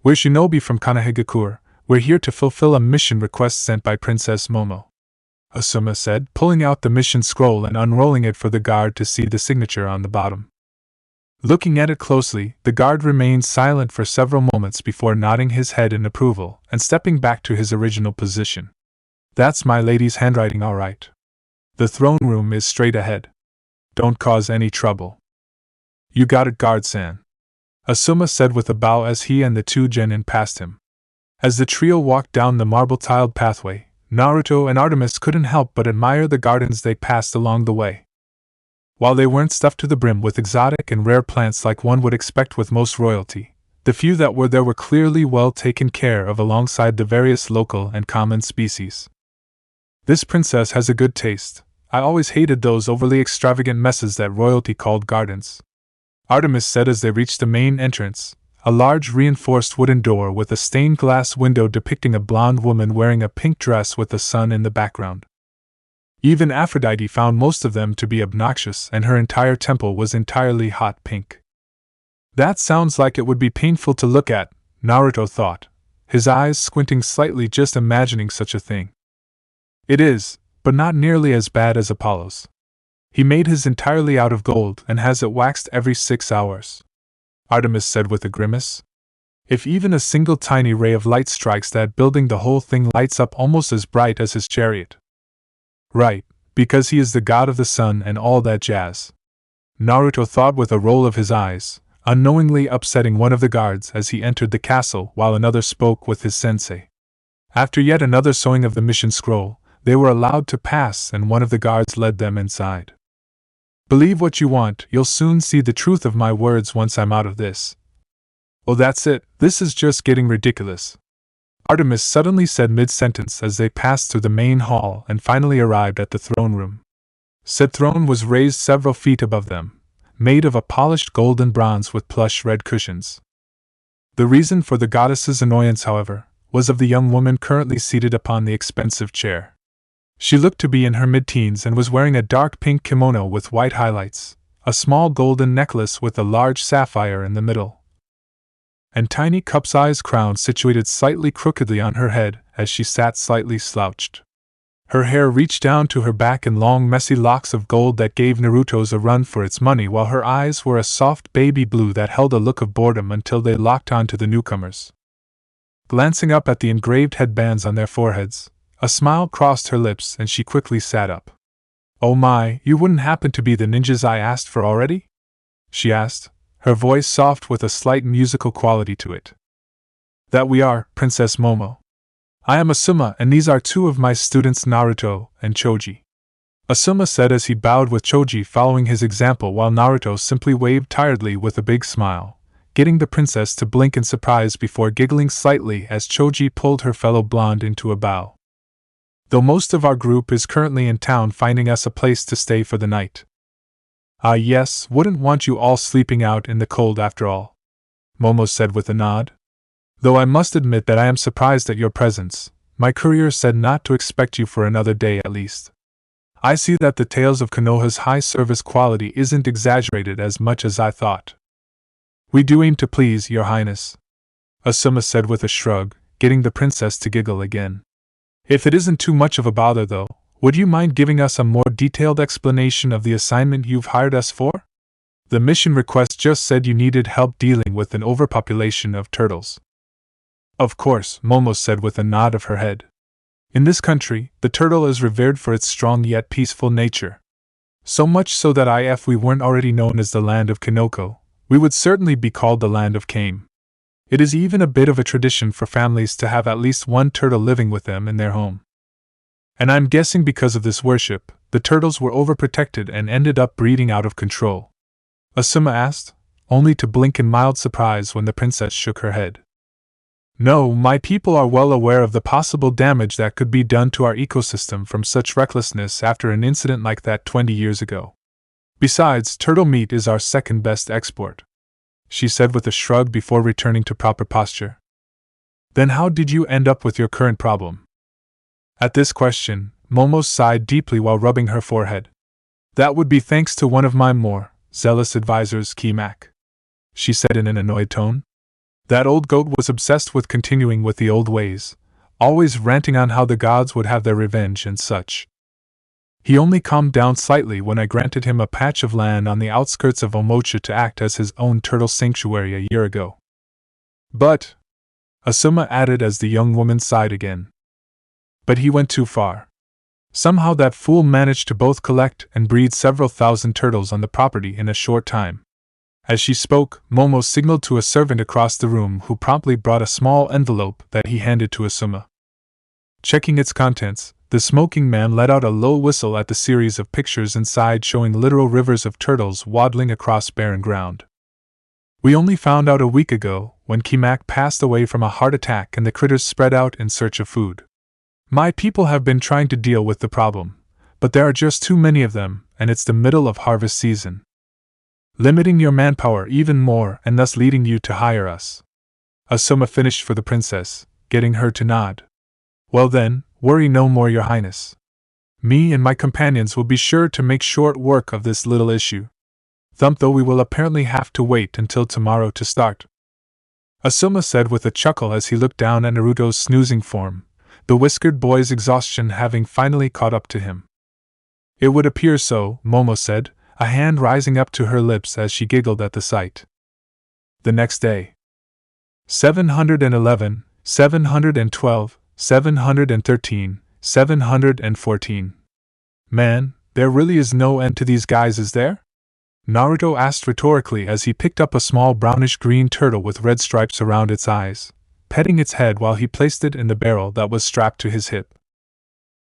[SPEAKER 1] We're shinobi from Konohagakure. We're here to fulfill a mission request sent by Princess Momo," Asuma said, pulling out the mission scroll and unrolling it for the guard to see the signature on the bottom. Looking at it closely, the guard remained silent for several moments before nodding his head in approval and stepping back to his original position. "That's my lady's handwriting, all right. The throne room is straight ahead. Don't cause any trouble." "You got it, guard-san," Asuma said with a bow as he and the two genin passed him. As the trio walked down the marble-tiled pathway, Naruto and Artemis couldn't help but admire the gardens they passed along the way. While they weren't stuffed to the brim with exotic and rare plants like one would expect with most royalty, the few that were there were clearly well taken care of alongside the various local and common species. "This princess has a good taste. I always hated those overly extravagant messes that royalty called gardens," Artemis said as they reached the main entrance, a large reinforced wooden door with a stained glass window depicting a blonde woman wearing a pink dress with the sun in the background. Even Aphrodite found most of them to be obnoxious, and her entire temple was entirely hot pink. "That sounds like it would be painful to look at," Naruto thought, his eyes squinting slightly just imagining such a thing. "It is, but not nearly as bad as Apollo's. He made his entirely out of gold and has it waxed every 6 hours," Artemis said with a grimace. "If even a single tiny ray of light strikes that building, the whole thing lights up almost as bright as his chariot." "Right, because he is the god of the sun and all that jazz," Naruto thought with a roll of his eyes, unknowingly upsetting one of the guards as he entered the castle while another spoke with his sensei. After yet another sewing of the mission scroll, they were allowed to pass and one of the guards led them inside. "Believe what you want, you'll soon see the truth of my words once I'm out of this." "Oh, that's it, this is just getting ridiculous," Artemis suddenly said mid-sentence as they passed through the main hall and finally arrived at the throne room. Said throne was raised several feet above them, made of a polished golden bronze with plush red cushions. The reason for the goddess's annoyance, however, was of the young woman currently seated upon the expensive chair. She looked to be in her mid-teens and was wearing a dark pink kimono with white highlights, a small golden necklace with a large sapphire in the middle. and tiny cup-sized crown situated slightly crookedly on her head as she sat slightly slouched. Her hair reached down to her back in long messy locks of gold that gave Naruto's a run for its money, while her eyes were a soft baby blue that held a look of boredom until they locked onto the newcomers. Glancing up at the engraved headbands on their foreheads, a smile crossed her lips and she quickly sat up. "Oh my, you wouldn't happen to be the ninjas I asked for already?" she asked, her voice soft with a slight musical quality to it. "That we are, Princess Momo. I am Asuma, and these are two of my students, Naruto and Choji," Asuma said as he bowed, with Choji following his example while Naruto simply waved tiredly with a big smile, getting the princess to blink in surprise before giggling slightly as Choji pulled her fellow blonde into a bow. "Though most of our group is currently in town finding us a place to stay for the night." "Ah yes, wouldn't want you all sleeping out in the cold after all," Momo said with a nod. "Though I must admit that I am surprised at your presence. My courier said not to expect you for another day at least. I see that the tales of Konoha's high service quality isn't exaggerated as much as I thought." "We do aim to please, Your Highness," Asuma said with a shrug, getting the princess to giggle again. "If it isn't too much of a bother though, would you mind giving us a more detailed explanation of the assignment you've hired us for? The mission request just said you needed help dealing with an overpopulation of turtles." "Of course," Momo said with a nod of her head. "In this country, the turtle is revered for its strong yet peaceful nature. So much so that if we weren't already known as the land of Konoko, we would certainly be called the land of Kame. It is even a bit of a tradition for families to have at least one turtle living with them in their home. And I'm guessing because of this worship, the turtles were overprotected and ended up breeding out of control?" Asuma asked, only to blink in mild surprise when the princess shook her head. "No, my people are well aware of the possible damage that could be done to our ecosystem from such recklessness after an incident like that 20 years ago. Besides, turtle meat is our second best export," she said with a shrug before returning to proper posture. "Then how did you end up with your current problem?" At this question, Momo sighed deeply while rubbing her forehead. "That would be thanks to one of my more zealous advisors, Kimak," she said in an annoyed tone. "That old goat was obsessed with continuing with the old ways, always ranting on how the gods would have their revenge and such. He only calmed down slightly when I granted him a patch of land on the outskirts of Omocha to act as his own turtle sanctuary a year ago. But," Asuma added as the young woman sighed again, "but he went too far. Somehow that fool managed to both collect and breed several thousand turtles on the property in a short time." As she spoke, Momo signaled to a servant across the room who promptly brought a small envelope that he handed to Asuma. Checking its contents, the smoking man let out a low whistle at the series of pictures inside showing literal rivers of turtles waddling across barren ground. "We only found out a week ago, when Kimak passed away from a heart attack and the critters spread out in search of food. My people have been trying to deal with the problem, but there are just too many of them, and it's the middle of harvest season. Limiting your manpower even more and thus leading you to hire us." Asuma finished for the princess, getting her to nod. "Well then, worry no more, Your Highness. Me and my companions will be sure to make short work of this little issue. Though we will apparently have to wait until tomorrow to start," Asuma said with a chuckle as he looked down at Naruto's snoozing form, the whiskered boy's exhaustion having finally caught up to him. "It would appear so," Momo said, a hand rising up to her lips as she giggled at the sight. The next day. 711, 712, 713, 714. "Man, there really is no end to these guys, is there?" Naruto asked rhetorically as he picked up a small brownish-green turtle with red stripes around its eyes, petting its head while he placed it in the barrel that was strapped to his hip.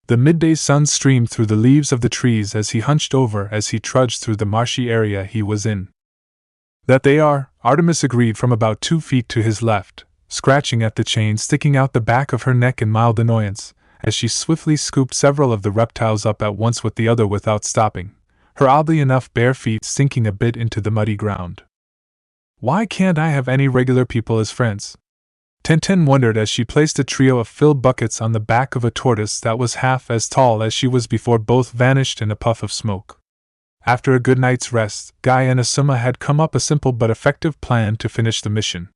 [SPEAKER 1] The midday sun streamed through the leaves of the trees as he hunched over as he trudged through the marshy area he was in. "That they are," Artemis agreed from about 2 feet to his left, scratching at the chain sticking out the back of her neck in mild annoyance, as she swiftly scooped several of the reptiles up at once with the other without stopping, her oddly enough bare feet sinking a bit into the muddy ground. "Why can't I have any regular people as friends?" Tenten wondered as she placed a trio of filled buckets on the back of a tortoise that was half as tall as she was before both vanished in a puff of smoke. After a good night's rest, Guy and Asuma had come up a simple but effective plan to finish the mission.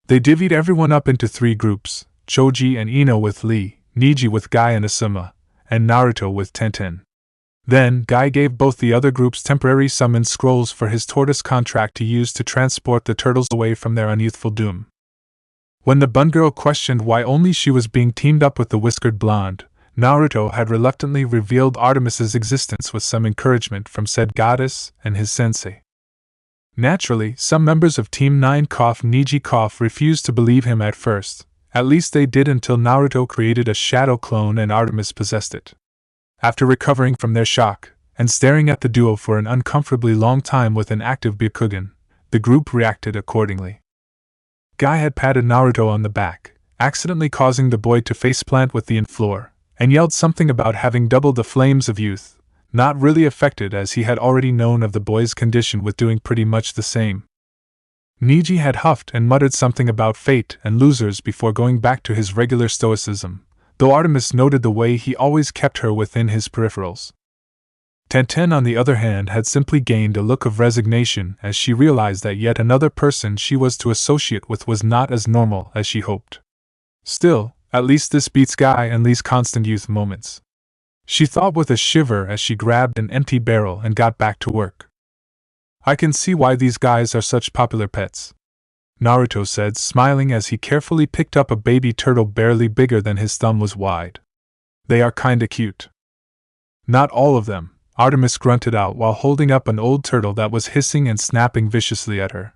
[SPEAKER 1] They divvied everyone up into 3 groups, Choji and Ino with Lee, Niji with Guy and Asuma, and Naruto with Tenten. Then, Guy gave both the other groups temporary summon scrolls for his tortoise contract to use to transport the turtles away from their unyouthful doom. When the bun girl questioned why only she was being teamed up with the whiskered blonde, Naruto had reluctantly revealed Artemis's existence with some encouragement from said goddess and his sensei. Naturally, some members of Team 9 Niji refused to believe him at first. At least they did until Naruto created a shadow clone and Artemis possessed it. After recovering from their shock, and staring at the duo for an uncomfortably long time with an active Byakugan, the group reacted accordingly. Guy had patted Naruto on the back, accidentally causing the boy to faceplant with the floor, and yelled something about having doubled the flames of youth, not really affected as he had already known of the boy's condition with doing pretty much the same. Niji had huffed and muttered something about fate and losers before going back to his regular stoicism, though Artemis noted the way he always kept her within his peripherals. Tenten, on the other hand, had simply gained a look of resignation as she realized that yet another person she was to associate with was not as normal as she hoped. Still, at least this beats Guy and Lee's constant youth moments, she thought with a shiver as she grabbed an empty barrel and got back to work. I can see why these guys are such popular pets, Naruto said, smiling as he carefully picked up a baby turtle barely bigger than his thumb was wide. They are kinda cute. Not all of them, Artemis grunted out while holding up an old turtle that was hissing and snapping viciously at her.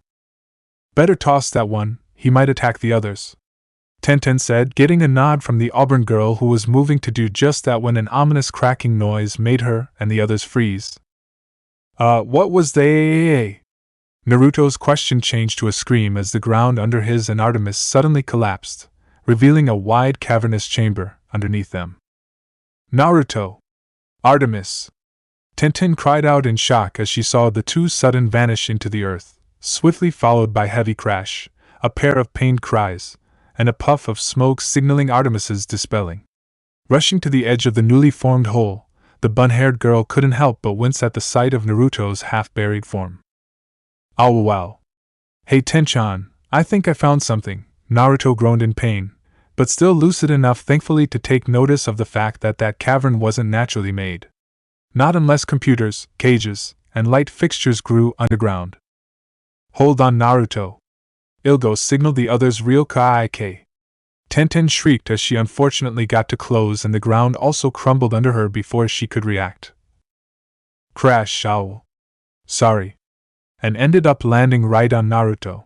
[SPEAKER 1] Better toss that one, he might attack the others, Tenten said, getting a nod from the auburn girl who was moving to do just that when an ominous cracking noise made her and the others freeze. What was they? Naruto's question changed to a scream as the ground under his and Artemis suddenly collapsed, revealing a wide cavernous chamber underneath them. Naruto! Artemis! Tenten cried out in shock as she saw the two sudden vanish into the earth, swiftly followed by heavy crash, a pair of pained cries, and a puff of smoke signaling Artemis's dispelling. Rushing to the edge of the newly formed hole, the bun-haired girl couldn't help but wince at the sight of Naruto's half-buried form. "Ow wow. Hey Tenchan, I think I found something," Naruto groaned in pain, but still lucid enough thankfully to take notice of the fact that that cavern wasn't naturally made. Not unless computers, cages, and light fixtures grew underground. "Hold on Naruto." Ilgo signaled the others real Kaike. Tenten shrieked as she unfortunately got to close and the ground also crumbled under her before she could react. Crash owl. Sorry. And ended up landing right on Naruto.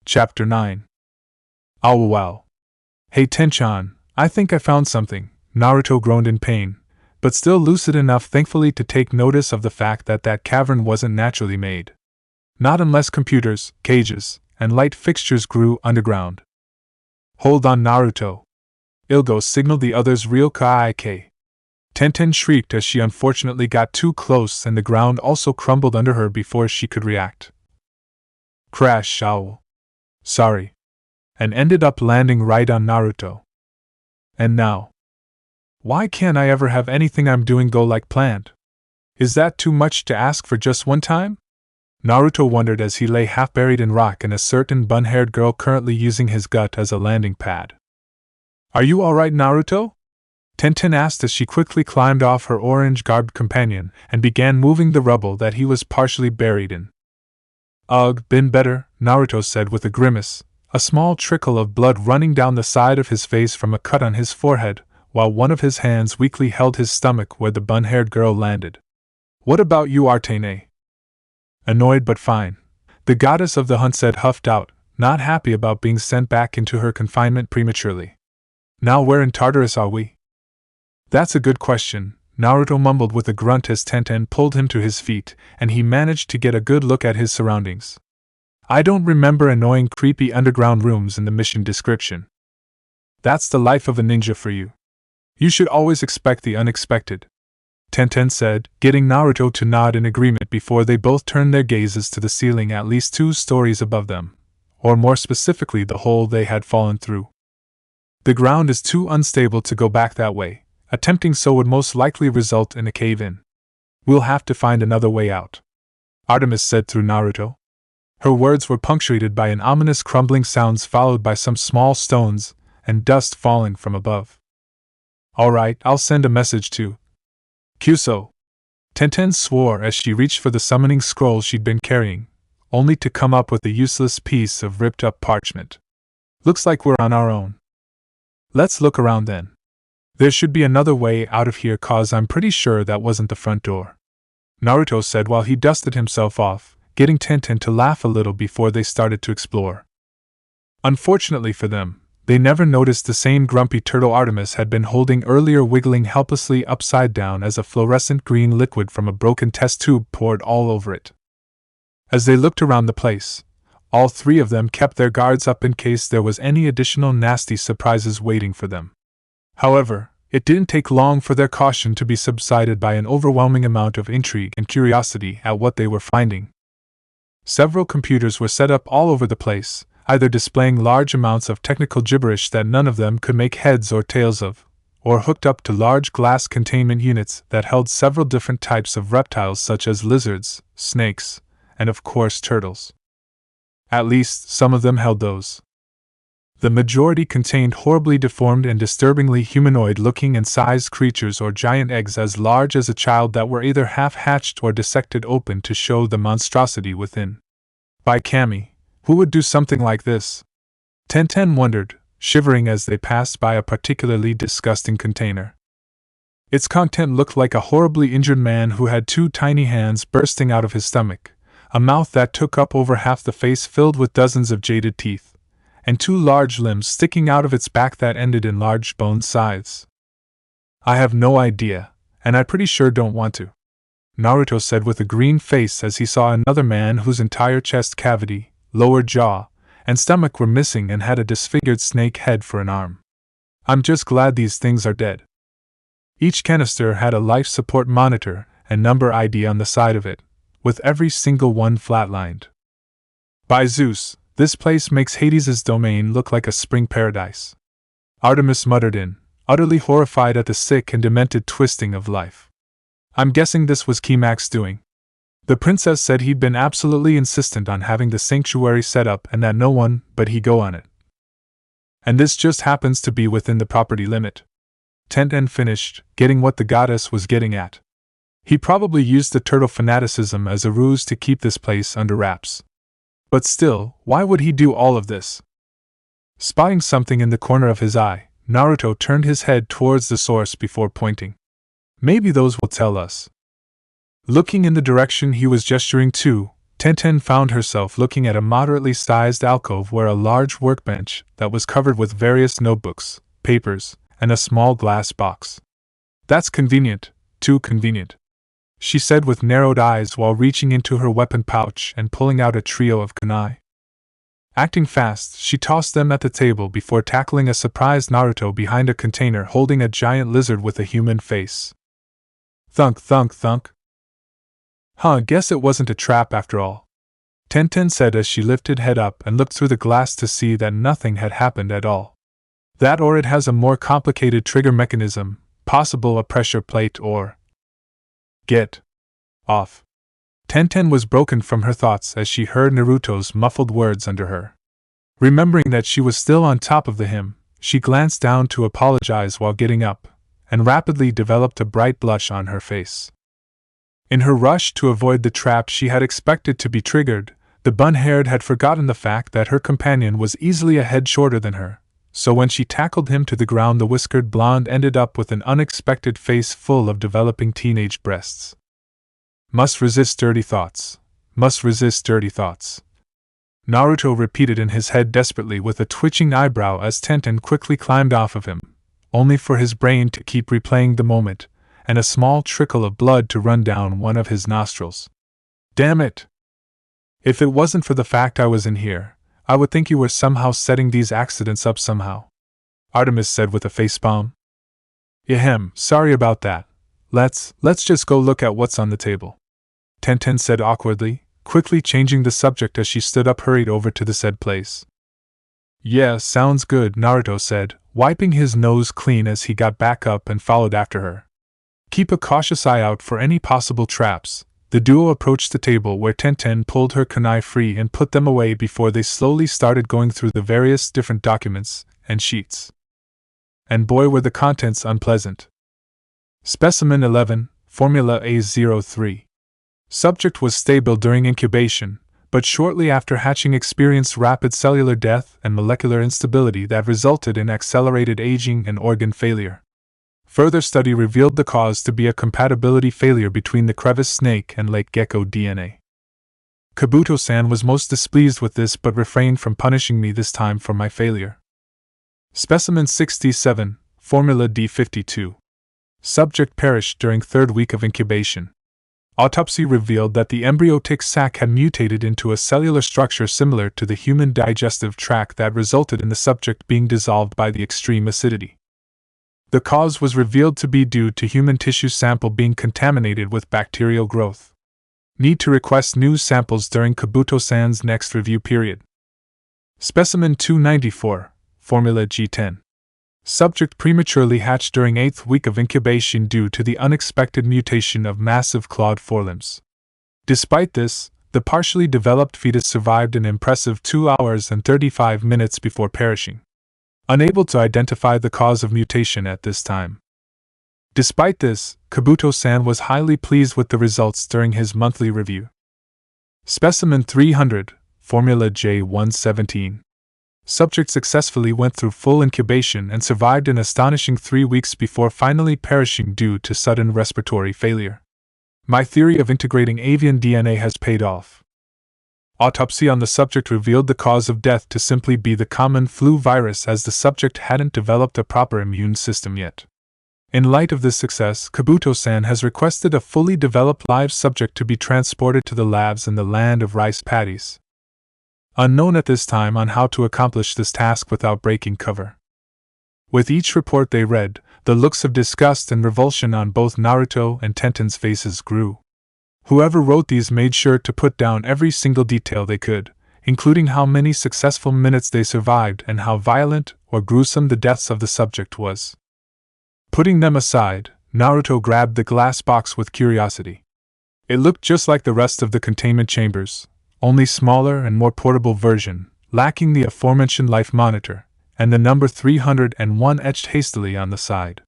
[SPEAKER 1] Chapter 9. Ow wow. Hey Tenchan, I think I found something, Naruto groaned in pain, but still lucid enough thankfully to take notice of the fact that that cavern wasn't naturally made. Not unless computers, cages, and light fixtures grew underground. Hold on Naruto. Ilgo signaled the others real Kaike. Tenten shrieked as she unfortunately got too close and the ground also crumbled under her before she could react. Crash owl. Sorry. And ended up landing right on Naruto. And now. Why can't I ever have anything I'm doing go like planned? Is that too much to ask for just one time? Naruto wondered as he lay half-buried in rock and a certain bun-haired girl currently using his gut as a landing pad. Are you alright Naruto? Tenten asked as she quickly climbed off her orange-garbed companion and began moving the rubble that he was partially buried in. Ugh, been better, Naruto said with a grimace, a small trickle of blood running down the side of his face from a cut on his forehead, while one of his hands weakly held his stomach where the bun-haired girl landed. What about you Artene? Annoyed but fine, the goddess of the hunt said huffed out, not happy about being sent back into her confinement prematurely. Now where in Tartarus are we? That's a good question, Naruto mumbled with a grunt as Tenten pulled him to his feet, and he managed to get a good look at his surroundings. I don't remember annoying creepy underground rooms in the mission description. That's the life of a ninja for you. You should always expect the unexpected, Tenten said, getting Naruto to nod in agreement before they both turned their gazes to the ceiling at least 2 stories above them, or more specifically the hole they had fallen through. The ground is too unstable to go back that way, attempting so would most likely result in a cave-in. We'll have to find another way out, Artemis said through Naruto. Her words were punctuated by an ominous crumbling sounds followed by some small stones and dust falling from above. All right, I'll send a message to Kyuso. Tenten swore as she reached for the summoning scroll she'd been carrying, only to come up with a useless piece of ripped-up parchment. Looks like we're on our own. Let's look around then. There should be another way out of here, cause I'm pretty sure that wasn't the front door, Naruto said while he dusted himself off, getting Tenten to laugh a little before they started to explore. Unfortunately for them, they never noticed the same grumpy turtle Artemis had been holding earlier wiggling helplessly upside down as a fluorescent green liquid from a broken test tube poured all over it. As they looked around the place, all three of them kept their guards up in case there was any additional nasty surprises waiting for them. However, it didn't take long for their caution to be subsided by an overwhelming amount of intrigue and curiosity at what they were finding. Several computers were set up all over the place, either displaying large amounts of technical gibberish that none of them could make heads or tails of, or hooked up to large glass containment units that held several different types of reptiles such as lizards, snakes, and of course turtles. At least, some of them held those. The majority contained horribly deformed and disturbingly humanoid-looking and sized creatures or giant eggs as large as a child that were either half-hatched or dissected open to show the monstrosity within. By Kami, who would do something like this? Tenten wondered, shivering as they passed by a particularly disgusting container. Its content looked like a horribly injured man who had two tiny hands bursting out of his stomach, a mouth that took up over half the face filled with dozens of jaded teeth, and two large limbs sticking out of its back that ended in large bone scythes. I have no idea, and I pretty sure don't want to, Naruto said with a green face as he saw another man whose entire chest cavity, lower jaw, and stomach were missing and had a disfigured snake head for an arm. I'm just glad these things are dead. Each canister had a life support monitor and number ID on the side of it, with every single one flatlined. By Zeus, this place makes Hades' domain look like a spring paradise, Artemis muttered in, utterly horrified at the sick and demented twisting of life. I'm guessing this was Kimak's doing. The princess said he'd been absolutely insistent on having the sanctuary set up and that no one but he go on it. And this just happens to be within the property limit. Tenten finished, getting what the goddess was getting at. He probably used the turtle fanaticism as a ruse to keep this place under wraps. But still, why would he do all of this? Spotting something in the corner of his eye, Naruto turned his head towards the source before pointing. Maybe those will tell us. Looking in the direction he was gesturing to, Tenten found herself looking at a moderately sized alcove where a large workbench that was covered with various notebooks, papers, and a small glass box. That's convenient, too convenient, she said with narrowed eyes while reaching into her weapon pouch and pulling out a trio of kunai. Acting fast, she tossed them at the table before tackling a surprised Naruto behind a container holding a giant lizard with a human face. Thunk, thunk, thunk. Guess it wasn't a trap after all, Tenten said as she lifted head up and looked through the glass to see that nothing had happened at all. That or it has a more complicated trigger mechanism, possible a pressure plate or… Get off. Tenten was broken from her thoughts as she heard Naruto's muffled words under her. Remembering that she was still on top of him, she glanced down to apologize while getting up, and rapidly developed a bright blush on her face. In her rush to avoid the trap she had expected to be triggered, the bun-haired had forgotten the fact that her companion was easily a head shorter than her, so when she tackled him to the ground the whiskered blonde ended up with an unexpected face full of developing teenage breasts. Must resist dirty thoughts. Must resist dirty thoughts. Naruto repeated in his head desperately with a twitching eyebrow as Tenten quickly climbed off of him, only for his brain to keep replaying the moment, and a small trickle of blood to run down one of his nostrils. Damn it! If it wasn't for the fact I was in here, I would think you were somehow setting these accidents up somehow, Artemis said with a facepalm. Ahem, sorry about that. Let's just go look at what's on the table, Tenten said awkwardly, quickly changing the subject as she stood up hurried over to the said place. Yeah, sounds good, Naruto said, wiping his nose clean as he got back up and followed after her. Keep a cautious eye out for any possible traps, the duo approached the table where Tenten pulled her kunai free and put them away before they slowly started going through the various different documents and sheets. And boy were the contents unpleasant. Specimen 11, Formula A03. Subject was stable during incubation, but shortly after hatching experienced rapid cellular death and molecular instability that resulted in accelerated aging and organ failure. Further study revealed the cause to be a compatibility failure between the crevice snake and lake gecko DNA. Kabuto-san was most displeased with this but refrained from punishing me this time for my failure. Specimen 67, Formula D52. Subject perished during third week of incubation. Autopsy revealed that the embryotic sac had mutated into a cellular structure similar to the human digestive tract that resulted in the subject being dissolved by the extreme acidity. The cause was revealed to be due to human tissue sample being contaminated with bacterial growth. Need to request new samples during Kabuto-san's next review period. Specimen 294, Formula G10. Subject prematurely hatched during 8th week of incubation due to the unexpected mutation of massive clawed forelimbs. Despite this, the partially developed fetus survived an impressive 2 hours and 35 minutes before perishing. Unable to identify the cause of mutation at this time. Despite this, Kabuto-san was highly pleased with the results during his monthly review. Specimen 300, Formula J117. Subject successfully went through full incubation and survived an astonishing 3 weeks before finally perishing due to sudden respiratory failure. My theory of integrating avian DNA has paid off. Autopsy on the subject revealed the cause of death to simply be the common flu virus, as the subject hadn't developed a proper immune system yet. In light of this success, Kabuto-san has requested a fully developed live subject to be transported to the labs in the land of rice paddies. Unknown at this time on how to accomplish this task without breaking cover. With each report they read, the looks of disgust and revulsion on both Naruto and Tenten's faces grew. Whoever wrote these made sure to put down every single detail they could, including how many successful minutes they survived and how violent or gruesome the deaths of the subject was. Putting them aside, Naruto grabbed the glass box with curiosity. It looked just like the rest of the containment chambers, only smaller and more portable version, lacking the aforementioned life monitor, and the number 301 etched hastily on the side.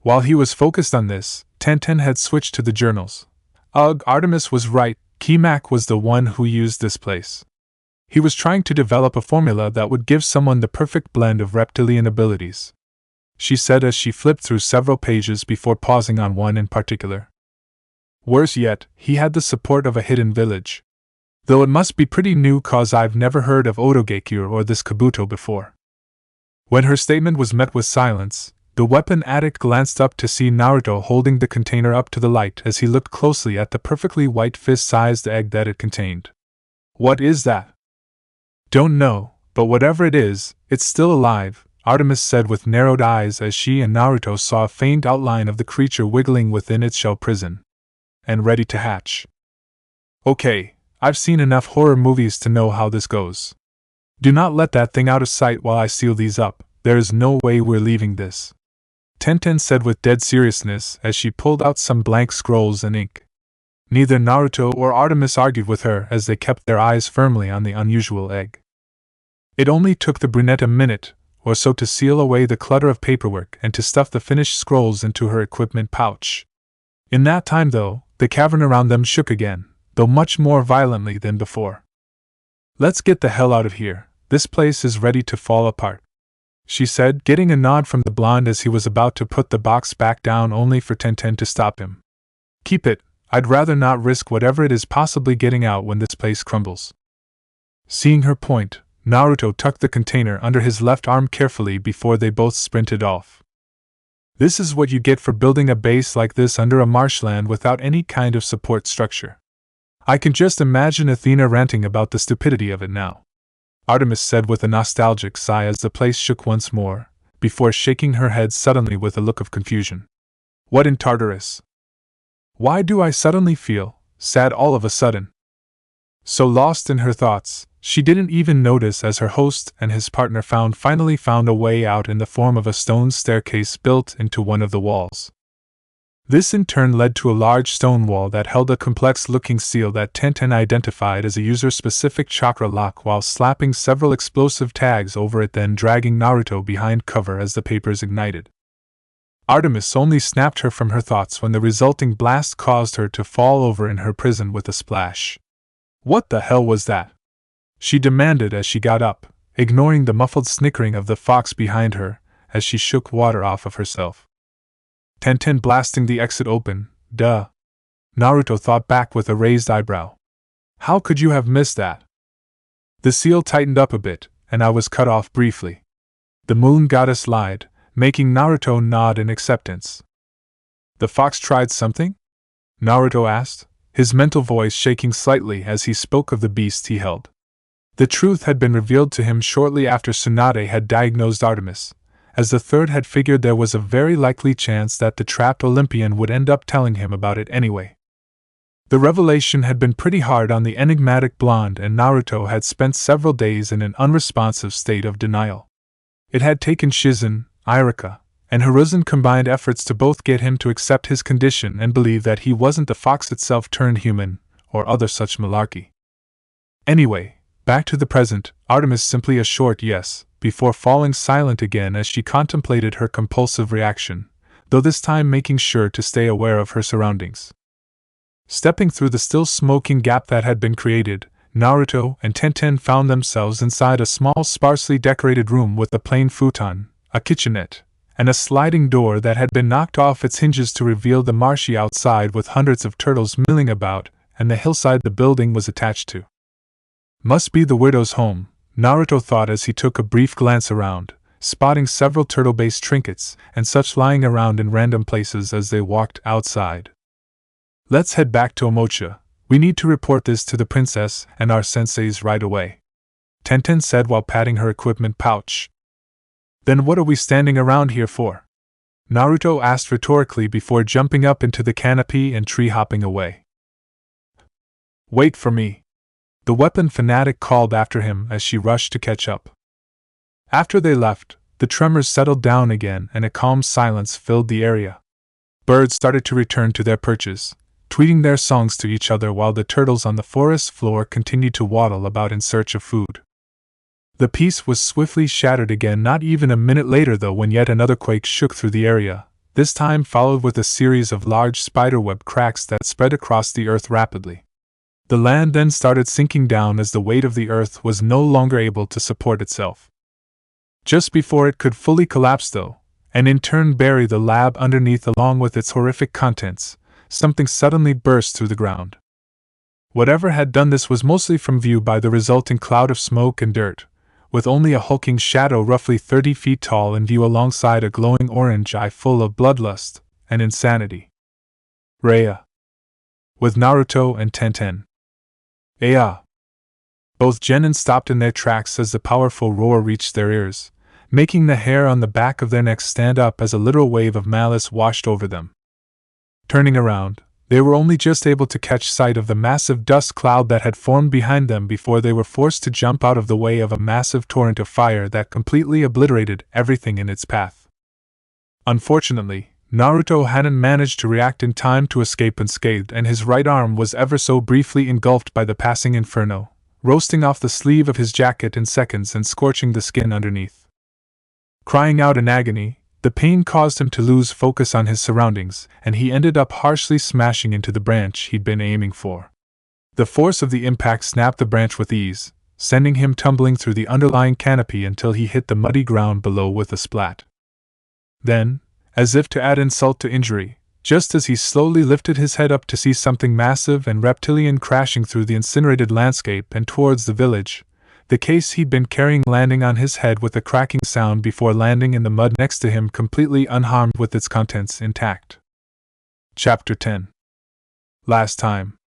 [SPEAKER 1] While he was focused on this, Tenten had switched to the journals. Ugh, Artemis was right, Kimak was the one who used this place. He was trying to develop a formula that would give someone the perfect blend of reptilian abilities, she said as she flipped through several pages before pausing on one in particular. Worse yet, he had the support of a hidden village. Though it must be pretty new, cause I've never heard of Otogekure or this Kabuto before. When her statement was met with silence, the weapon addict glanced up to see Naruto holding the container up to the light as he looked closely at the perfectly white fist-sized egg that it contained. What is that? Don't know, but whatever it is, it's still alive, Artemis said with narrowed eyes as she and Naruto saw a faint outline of the creature wiggling within its shell prison. And ready to hatch. Okay, I've seen enough horror movies to know how this goes. Do not let that thing out of sight while I seal these up, there is no way we're leaving this. Tenten said with dead seriousness as she pulled out some blank scrolls and ink. Neither Naruto or Artemis argued with her as they kept their eyes firmly on the unusual egg. It only took the brunette a minute or so to seal away the clutter of paperwork and to stuff the finished scrolls into her equipment pouch. In that time, though, the cavern around them shook again, though much more violently than before. Let's get the hell out of here, this place is ready to fall apart, she said, getting a nod from the blonde as he was about to put the box back down only for Tenten to stop him. Keep it, I'd rather not risk whatever it is possibly getting out when this place crumbles. Seeing her point, Naruto tucked the container under his left arm carefully before they both sprinted off. This is what you get for building a base like this under a marshland without any kind of support structure. I can just imagine Athena ranting about the stupidity of it now, Artemis said with a nostalgic sigh as the place shook once more, before shaking her head suddenly with a look of confusion. What in Tartarus? Why do I suddenly feel sad all of a sudden? So lost in her thoughts, she didn't even notice as her host and his partner finally found a way out in the form of a stone staircase built into one of the walls. This in turn led to a large stone wall that held a complex-looking seal that Tenten identified as a user-specific chakra lock while slapping several explosive tags over it, then dragging Naruto behind cover as the papers ignited. Artemis only snapped her from her thoughts when the resulting blast caused her to fall over in her prison with a splash. What the hell was that? She demanded as she got up, ignoring the muffled snickering of the fox behind her as she shook water off of herself. Tenten blasting the exit open, duh. Naruto thought back with a raised eyebrow. How could you have missed that? The seal tightened up a bit, and I was cut off briefly. The moon goddess lied, making Naruto nod in acceptance. The fox tried something? Naruto asked, his mental voice shaking slightly as he spoke of the beast he held. The truth had been revealed to him shortly after Tsunade had diagnosed Artemis, as the third had figured there was a very likely chance that the trapped Olympian would end up telling him about it anyway. The revelation had been pretty hard on the enigmatic blonde, and Naruto had spent several days in an unresponsive state of denial. It had taken Shizen, Iruka, and Hiruzen combined efforts to both get him to accept his condition and believe that he wasn't the fox itself turned human, or other such malarkey. Anyway, back to the present, Artemis simply a short yes, before falling silent again as she contemplated her compulsive reaction, though this time making sure to stay aware of her surroundings. Stepping through the still smoking gap that had been created, Naruto and Tenten found themselves inside a small sparsely decorated room with a plain futon, a kitchenette, and a sliding door that had been knocked off its hinges to reveal the marshy outside with hundreds of turtles milling about, and the hillside the building was attached to. Must be the widow's home, Naruto thought as he took a brief glance around, spotting several turtle-based trinkets and such lying around in random places as they walked outside. Let's head back to Omocha. We need to report this to the princess and our senseis right away, Tenten said while patting her equipment pouch. Then what are we standing around here for? Naruto asked rhetorically before jumping up into the canopy and tree-hopping away. Wait for me, the weapon fanatic called after him as she rushed to catch up. After they left, the tremors settled down again and a calm silence filled the area. Birds started to return to their perches, tweeting their songs to each other while the turtles on the forest floor continued to waddle about in search of food. The peace was swiftly shattered again not even a minute later though when yet another quake shook through the area, this time followed with a series of large spiderweb cracks that spread across the earth rapidly. The land then started sinking down as the weight of the earth was no longer able to support itself. Just before it could fully collapse though, and in turn bury the lab underneath along with its horrific contents, something suddenly burst through the ground. Whatever had done this was mostly from view by the resulting cloud of smoke and dirt, with only a hulking shadow roughly 30 feet tall in view alongside a glowing orange eye full of bloodlust and insanity. Rhea. With Naruto and Tenten. Aya! Both genin stopped in their tracks as the powerful roar reached their ears, making the hair on the back of their necks stand up as a literal wave of malice washed over them. Turning around, they were only just able to catch sight of the massive dust cloud that had formed behind them before they were forced to jump out of the way of a massive torrent of fire that completely obliterated everything in its path. Unfortunately, Naruto hadn't managed to react in time to escape unscathed, and his right arm was ever so briefly engulfed by the passing inferno, roasting off the sleeve of his jacket in seconds and scorching the skin underneath. Crying out in agony, the pain caused him to lose focus on his surroundings, and he ended up harshly smashing into the branch he'd been aiming for. The force of the impact snapped the branch with ease, sending him tumbling through the underlying canopy until he hit the muddy ground below with a splat. Then, as if to add insult to injury, just as he slowly lifted his head up to see something massive and reptilian crashing through the incinerated landscape and towards the village, the case he'd been carrying landing on his head with a cracking sound before landing in the mud next to him completely unharmed with its contents intact. Chapter 10. Last time.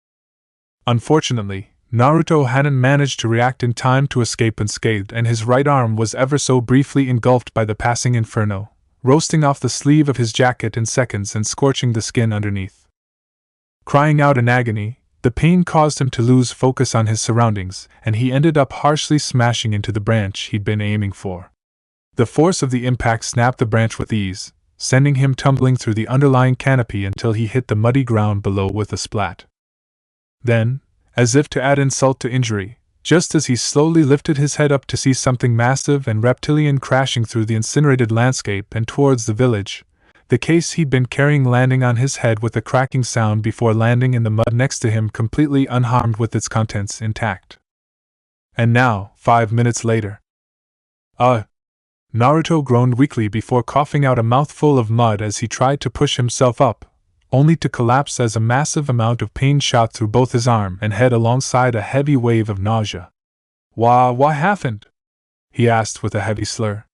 [SPEAKER 1] Unfortunately, Naruto hadn't managed to react in time to escape unscathed, and his right arm was ever so briefly engulfed by the passing inferno, roasting off the sleeve of his jacket in seconds and scorching the skin underneath. Crying out in agony, the pain caused him to lose focus on his surroundings, and he ended up harshly smashing into the branch he'd been aiming for. The force of the impact snapped the branch with ease, sending him tumbling through the underlying canopy until he hit the muddy ground below with a splat. Then, as if to add insult to injury, just as he slowly lifted his head up to see something massive and reptilian crashing through the incinerated landscape and towards the village, the case he'd been carrying landing on his head with a cracking sound before landing in the mud next to him completely unharmed with its contents intact. And now, 5 minutes later. Naruto groaned weakly before coughing out a mouthful of mud as he tried to push himself up, only to collapse as a massive amount of pain shot through both his arm and head alongside a heavy wave of nausea. What happened?" he asked with a heavy slur.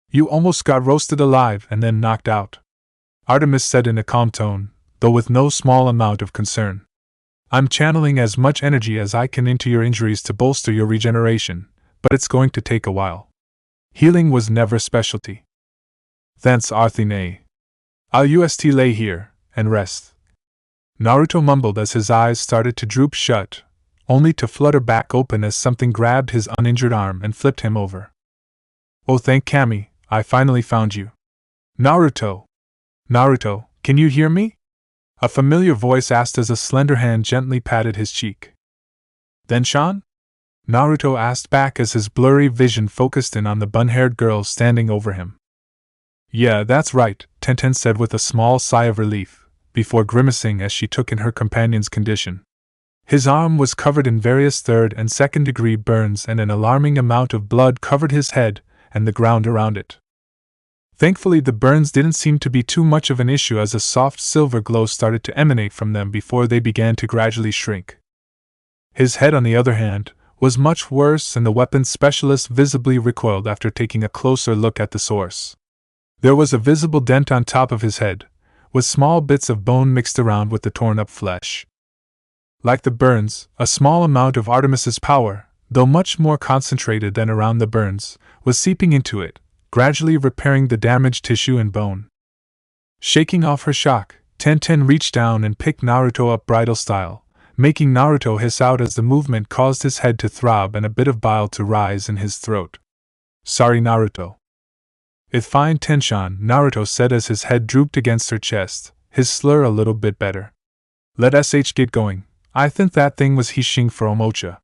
[SPEAKER 1] "You almost got roasted alive and then knocked out," Artemis said in a calm tone, though with no small amount of concern. "I'm channeling as much energy as I can into your injuries to bolster your regeneration, but it's going to take a while. Healing was never specialty." "Thanks, Arthine. I'll just lay here and rest," Naruto mumbled as his eyes started to droop shut, only to flutter back open as something grabbed his uninjured arm and flipped him over. "Oh, thank Kami, I finally found you. Naruto! Naruto, can you hear me?" a familiar voice asked as a slender hand gently patted his cheek. "Denshan?" Naruto asked back as his blurry vision focused in on the bun-haired girl standing over him. "Yeah, that's right," Tenten said with a small sigh of relief, before grimacing as she took in her companion's condition. His arm was covered in various third and second-degree burns, and an alarming amount of blood covered his head and the ground around it. Thankfully, the burns didn't seem to be too much of an issue as a soft silver glow started to emanate from them before they began to gradually shrink. His head, on the other hand, was much worse, and the weapons specialist visibly recoiled after taking a closer look at the source. There was a visible dent on top of his head, with small bits of bone mixed around with the torn-up flesh. Like the burns, a small amount of Artemis's power, though much more concentrated than around the burns, was seeping into it, gradually repairing the damaged tissue and bone. Shaking off her shock, Tenten reached down and picked Naruto up bridal style, making Naruto hiss out as the movement caused his head to throb and a bit of bile to rise in his throat. "Sorry, Naruto." "It's fine, Tenshan," Naruto said as his head drooped against her chest, his slur a little bit better. "Let SH get going. I think that thing was Hishing for Omocha."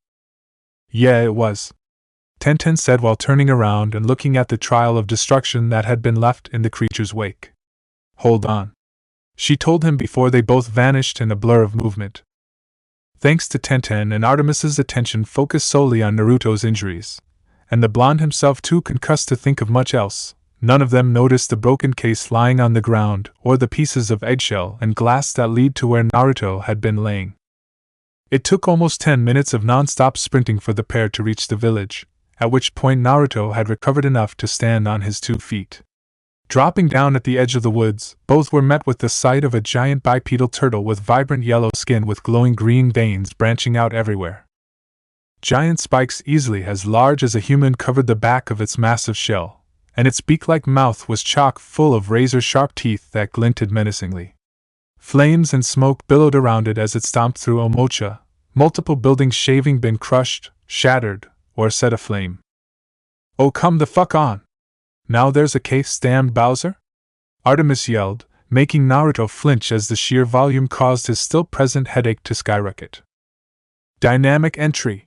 [SPEAKER 1] "Yeah, it was," Tenten said while turning around and looking at the trail of destruction that had been left in the creature's wake. "Hold on," she told him before they both vanished in a blur of movement. Thanks to Tenten and Artemis's attention focused solely on Naruto's injuries, and the blonde himself too concussed to think of much else, none of them noticed the broken case lying on the ground or the pieces of eggshell and glass that lead to where Naruto had been laying. It took almost 10 minutes of non-stop sprinting for the pair to reach the village, at which point Naruto had recovered enough to stand on his 2 feet. Dropping down at the edge of the woods, both were met with the sight of a giant bipedal turtle with vibrant yellow skin with glowing green veins branching out everywhere. Giant spikes easily as large as a human covered the back of its massive shell, and its beak-like mouth was chock full of razor-sharp teeth that glinted menacingly. Flames and smoke billowed around it as it stomped through Omocha, multiple buildings having been crushed, shattered, or set aflame. "Oh, come the fuck on! Now there's a case, damned Bowser?" Artemis yelled, making Naruto flinch as the sheer volume caused his still-present headache to skyrocket. "Dynamic entry!"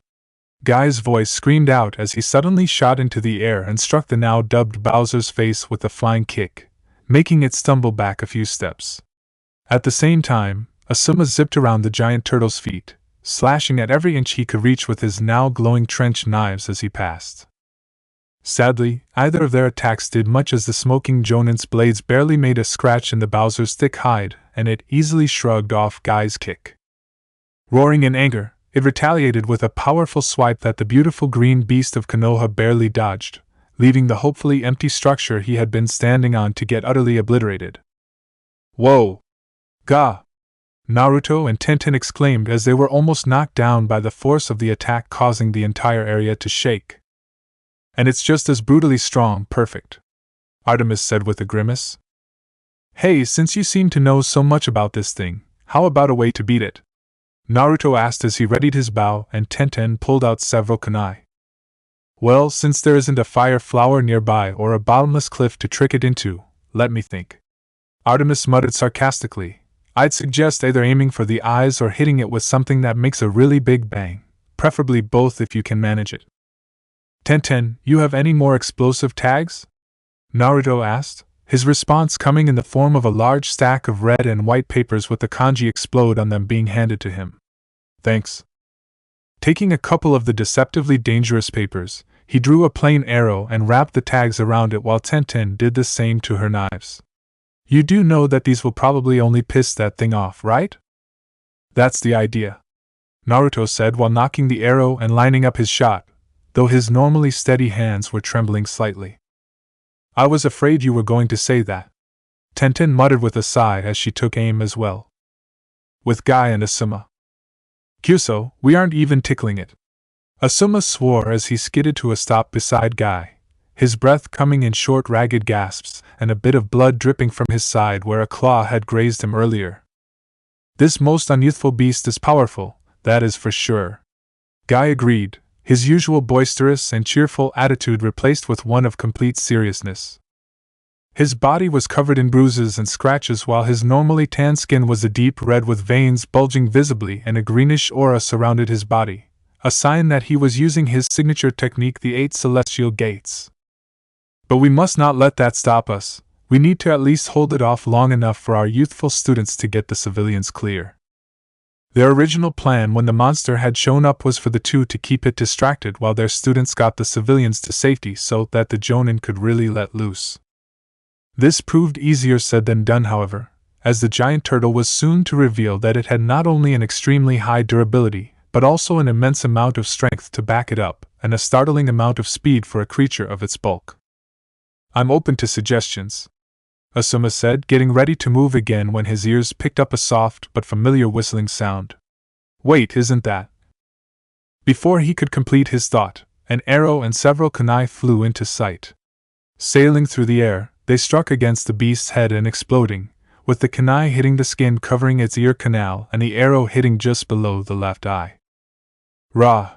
[SPEAKER 1] Guy's voice screamed out as he suddenly shot into the air and struck the now dubbed Bowser's face with a flying kick, making it stumble back a few steps. At the same time, Asuma zipped around the giant turtle's feet, slashing at every inch he could reach with his now glowing trench knives as he passed. Sadly, either of their attacks did much as the smoking Jonin's blades barely made a scratch in the Bowser's thick hide, and it easily shrugged off Guy's kick. Roaring in anger, it retaliated with a powerful swipe that the beautiful green beast of Konoha barely dodged, leaving the hopefully empty structure he had been standing on to get utterly obliterated. "Whoa! Gah!" Naruto and Tenten exclaimed as they were almost knocked down by the force of the attack, causing the entire area to shake. "And it's just as brutally strong, perfect," Artemis said with a grimace. "Hey, since you seem to know so much about this thing, how about a way to beat it?" Naruto asked as he readied his bow and Tenten pulled out several kunai. "Well, since there isn't a fire flower nearby or a bottomless cliff to trick it into, let me think. Artemis muttered sarcastically. I'd suggest either aiming for the eyes or hitting it with something that makes a really big bang, preferably both if you can manage it. Tenten, you have any more explosive tags? Naruto asked, his response coming in the form of a large stack of red and white papers with the kanji explode on them being handed to him. Thanks. Taking a couple of the deceptively dangerous papers, he drew a plain arrow and wrapped the tags around it while Tenten did the same to her knives. You do know that these will probably only piss that thing off, right? That's the idea, Naruto said while knocking the arrow and lining up his shot, though his normally steady hands were trembling slightly. I was afraid you were going to say that, Tenten muttered with a sigh as she took aim as well. With Guy and Asuma. Kyuso, we aren't even tickling it. Asuma swore as he skidded to a stop beside Guy, his breath coming in short ragged gasps and a bit of blood dripping from his side where a claw had grazed him earlier. This most unyouthful beast is powerful, that is for sure. Guy agreed, his usual boisterous and cheerful attitude replaced with one of complete seriousness. His body was covered in bruises and scratches while his normally tan skin was a deep red with veins bulging visibly and a greenish aura surrounded his body, a sign that he was using his signature technique, the 8 celestial gates. But we must not let that stop us. We need to at least hold it off long enough for our youthful students to get the civilians clear. Their original plan when the monster had shown up was for the two to keep it distracted while their students got the civilians to safety so that the Jonin could really let loose. This proved easier said than done, however, as the giant turtle was soon to reveal that it had not only an extremely high durability, but also an immense amount of strength to back it up, and a startling amount of speed for a creature of its bulk. I'm open to suggestions, Asuma said, getting ready to move again when his ears picked up a soft but familiar whistling sound. Wait, isn't that? Before he could complete his thought, an arrow and several kunai flew into sight. Sailing through the air, they struck against the beast's head and exploding, with the kunai hitting the skin covering its ear canal and the arrow hitting just below the left eye. Rah!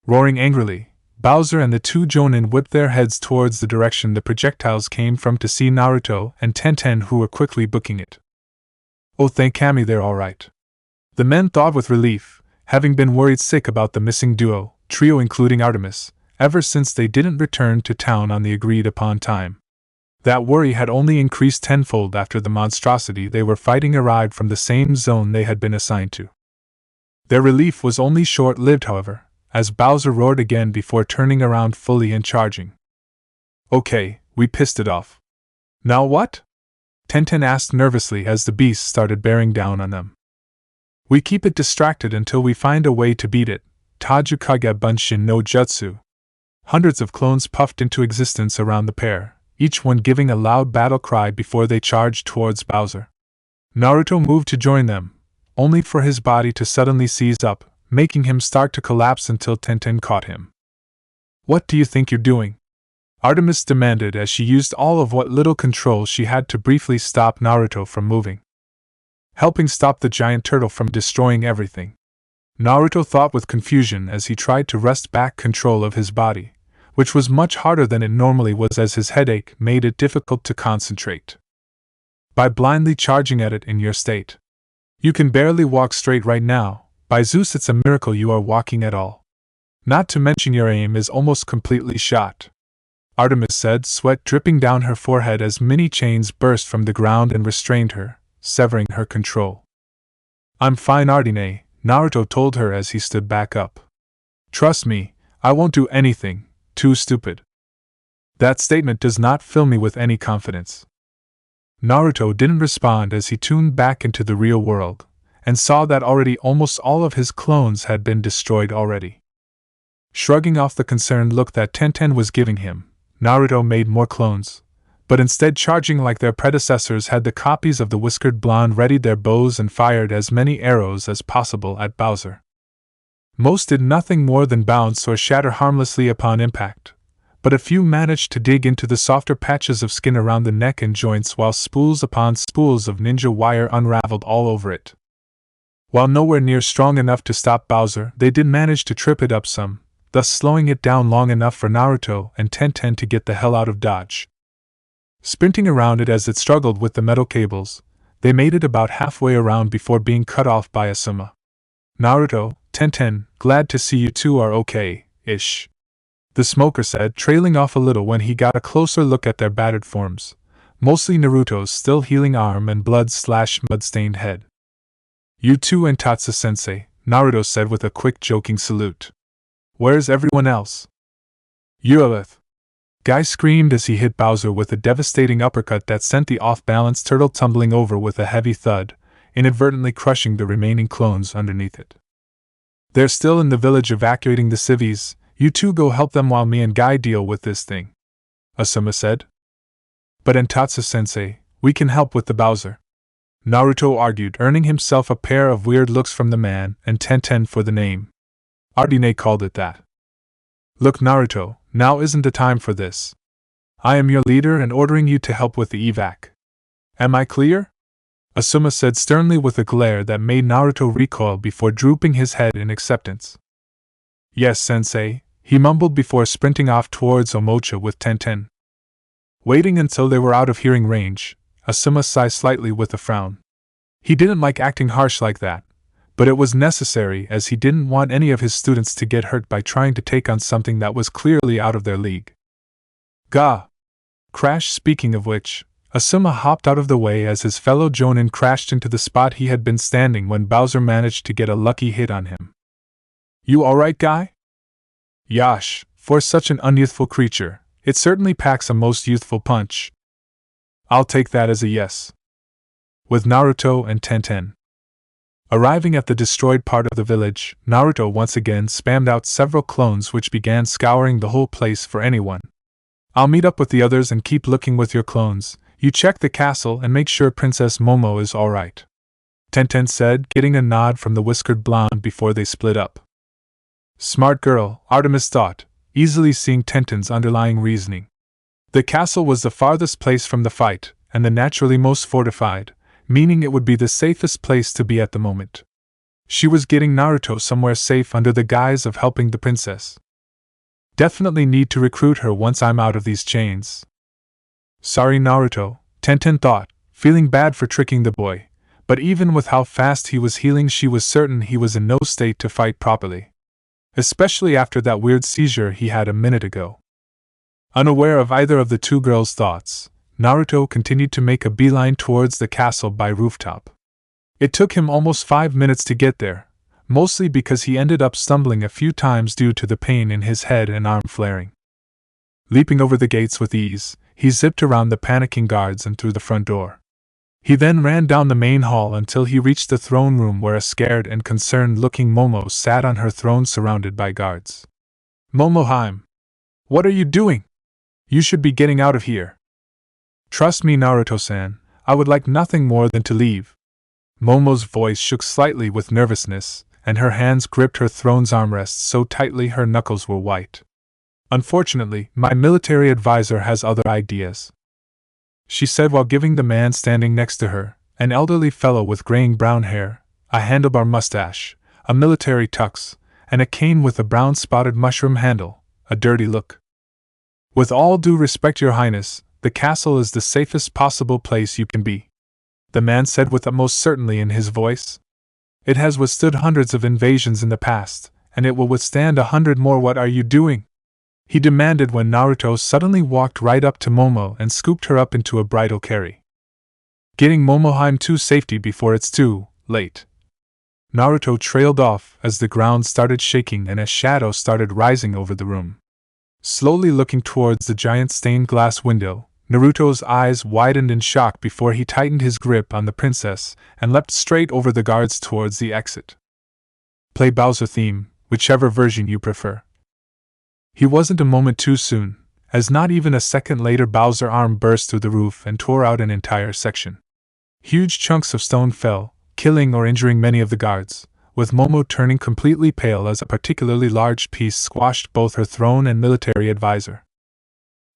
[SPEAKER 1] Roaring angrily, Bowser and the two Jonin whipped their heads towards the direction the projectiles came from to see Naruto and Tenten, who were quickly booking it. Oh, thank Kami, they're all right. The men thought with relief, having been worried sick about the missing trio including Artemis, ever since they didn't return to town on the agreed-upon time. That worry had only increased tenfold after the monstrosity they were fighting arrived from the same zone they had been assigned to. Their relief was only short-lived, however, as Bowser roared again before turning around fully and charging. Okay, we pissed it off. Now what? Tenten asked nervously as the beast started bearing down on them. We keep it distracted until we find a way to beat it, Tajukage Bunshin no Jutsu. Hundreds of clones puffed into existence around the pair, each one giving a loud battle cry before they charged towards Bowser. Naruto moved to join them, only for his body to suddenly seize up, making him start to collapse until Tenten caught him. What do you think you're doing? Artemis demanded as she used all of what little control she had to briefly stop Naruto from moving. Helping stop the giant turtle from destroying everything. Naruto thought with confusion as he tried to wrest back control of his body, which was much harder than it normally was as his headache made it difficult to concentrate. By blindly charging at it in your state. You can barely walk straight right now. By Zeus, it's a miracle you are walking at all. Not to mention your aim is almost completely shot. Artemis said, sweat dripping down her forehead as many chains burst from the ground and restrained her, severing her control. I'm fine, Ardine, Naruto told her as he stood back up. Trust me, I won't do anything too stupid. That statement does not fill me with any confidence. Naruto didn't respond as he tuned back into the real world, and saw that already almost all of his clones had been destroyed already. Shrugging off the concerned look that Tenten was giving him, Naruto made more clones, but instead charging like their predecessors had the copies of the whiskered blonde readied their bows and fired as many arrows as possible at Bowser. Most did nothing more than bounce or shatter harmlessly upon impact, but a few managed to dig into the softer patches of skin around the neck and joints while spools upon spools of ninja wire unraveled all over it. While nowhere near strong enough to stop Bowser, they did manage to trip it up some, thus slowing it down long enough for Naruto and Tenten to get the hell out of Dodge. Sprinting around it as it struggled with the metal cables, they made it about halfway around before being cut off by Asuma. Naruto, Tenten, glad to see you two are okay-ish, the smoker said, trailing off a little when he got a closer look at their battered forms, mostly Naruto's still healing arm and blood/mud-stained head. You too and Tatsu-sensei, Naruto said with a quick joking salute. Where's everyone else? Uolith! Guy screamed as he hit Bowser with a devastating uppercut that sent the off-balance turtle tumbling over with a heavy thud, inadvertently crushing the remaining clones underneath it. They're still in the village evacuating the civvies. You two go help them while me and Guy deal with this thing, Asuma said. But Entatsu-sensei, we can help with the Bowser, Naruto argued, earning himself a pair of weird looks from the man and Tenten for the name. Ardine called it that. Look Naruto, now isn't the time for this. I am your leader and ordering you to help with the evac. Am I clear? Asuma said sternly with a glare that made Naruto recoil before drooping his head in acceptance. Yes, sensei, he mumbled before sprinting off towards Omocha with Tenten. Waiting until they were out of hearing range, Asuma sighed slightly with a frown. He didn't like acting harsh like that, but it was necessary as he didn't want any of his students to get hurt by trying to take on something that was clearly out of their league. Gah! Crash. Speaking of which, Asuma hopped out of the way as his fellow Jonin crashed into the spot he had been standing when Bowser managed to get a lucky hit on him. You alright, Guy? Yash, for such an unyouthful creature, it certainly packs a most youthful punch. I'll take that as a yes. With Naruto and Tenten arriving at the destroyed part of the village, Naruto once again spammed out several clones which began scouring the whole place for anyone. I'll meet up with the others and keep looking with your clones. You check the castle and make sure Princess Momo is alright, Tenten said, getting a nod from the whiskered blonde before they split up. Smart girl, Artemis thought, easily seeing Tenten's underlying reasoning. The castle was the farthest place from the fight, and the naturally most fortified, meaning it would be the safest place to be at the moment. She was getting Naruto somewhere safe under the guise of helping the princess. Definitely need to recruit her once I'm out of these chains. Sorry Naruto, Tenten thought, feeling bad for tricking the boy, but even with how fast he was healing she was certain he was in no state to fight properly. Especially after that weird seizure he had a minute ago. Unaware of either of the two girls' thoughts, Naruto continued to make a beeline towards the castle by rooftop. It took him almost 5 minutes to get there, mostly because he ended up stumbling a few times due to the pain in his head and arm flaring. Leaping over the gates with ease, he zipped around the panicking guards and through the front door. He then ran down the main hall until he reached the throne room where a scared and concerned-looking Momo sat on her throne surrounded by guards. Momoheim! What are you doing? You should be getting out of here. Trust me, Naruto-san, I would like nothing more than to leave. Momo's voice shook slightly with nervousness, and her hands gripped her throne's armrests so tightly her knuckles were white. Unfortunately, my military advisor has other ideas, she said while giving the man standing next to her, an elderly fellow with graying brown hair, a handlebar mustache, a military tux, and a cane with a brown spotted mushroom handle, a dirty look. With all due respect, Your Highness, the castle is the safest possible place you can be, the man said with utmost certainty in his voice. It has withstood hundreds of invasions in the past, and it will withstand 100 more. What are you doing? He demanded when Naruto suddenly walked right up to Momo and scooped her up into a bridal carry. Getting Momoheim to safety before it's too late. Naruto trailed off as the ground started shaking and a shadow started rising over the room. Slowly looking towards the giant stained glass window, Naruto's eyes widened in shock before he tightened his grip on the princess and leapt straight over the guards towards the exit. Play Bowser theme, whichever version you prefer. He wasn't a moment too soon, as not even a second later Bowser's arm burst through the roof and tore out an entire section. Huge chunks of stone fell, killing or injuring many of the guards, with Momo turning completely pale as a particularly large piece squashed both her throne and military advisor.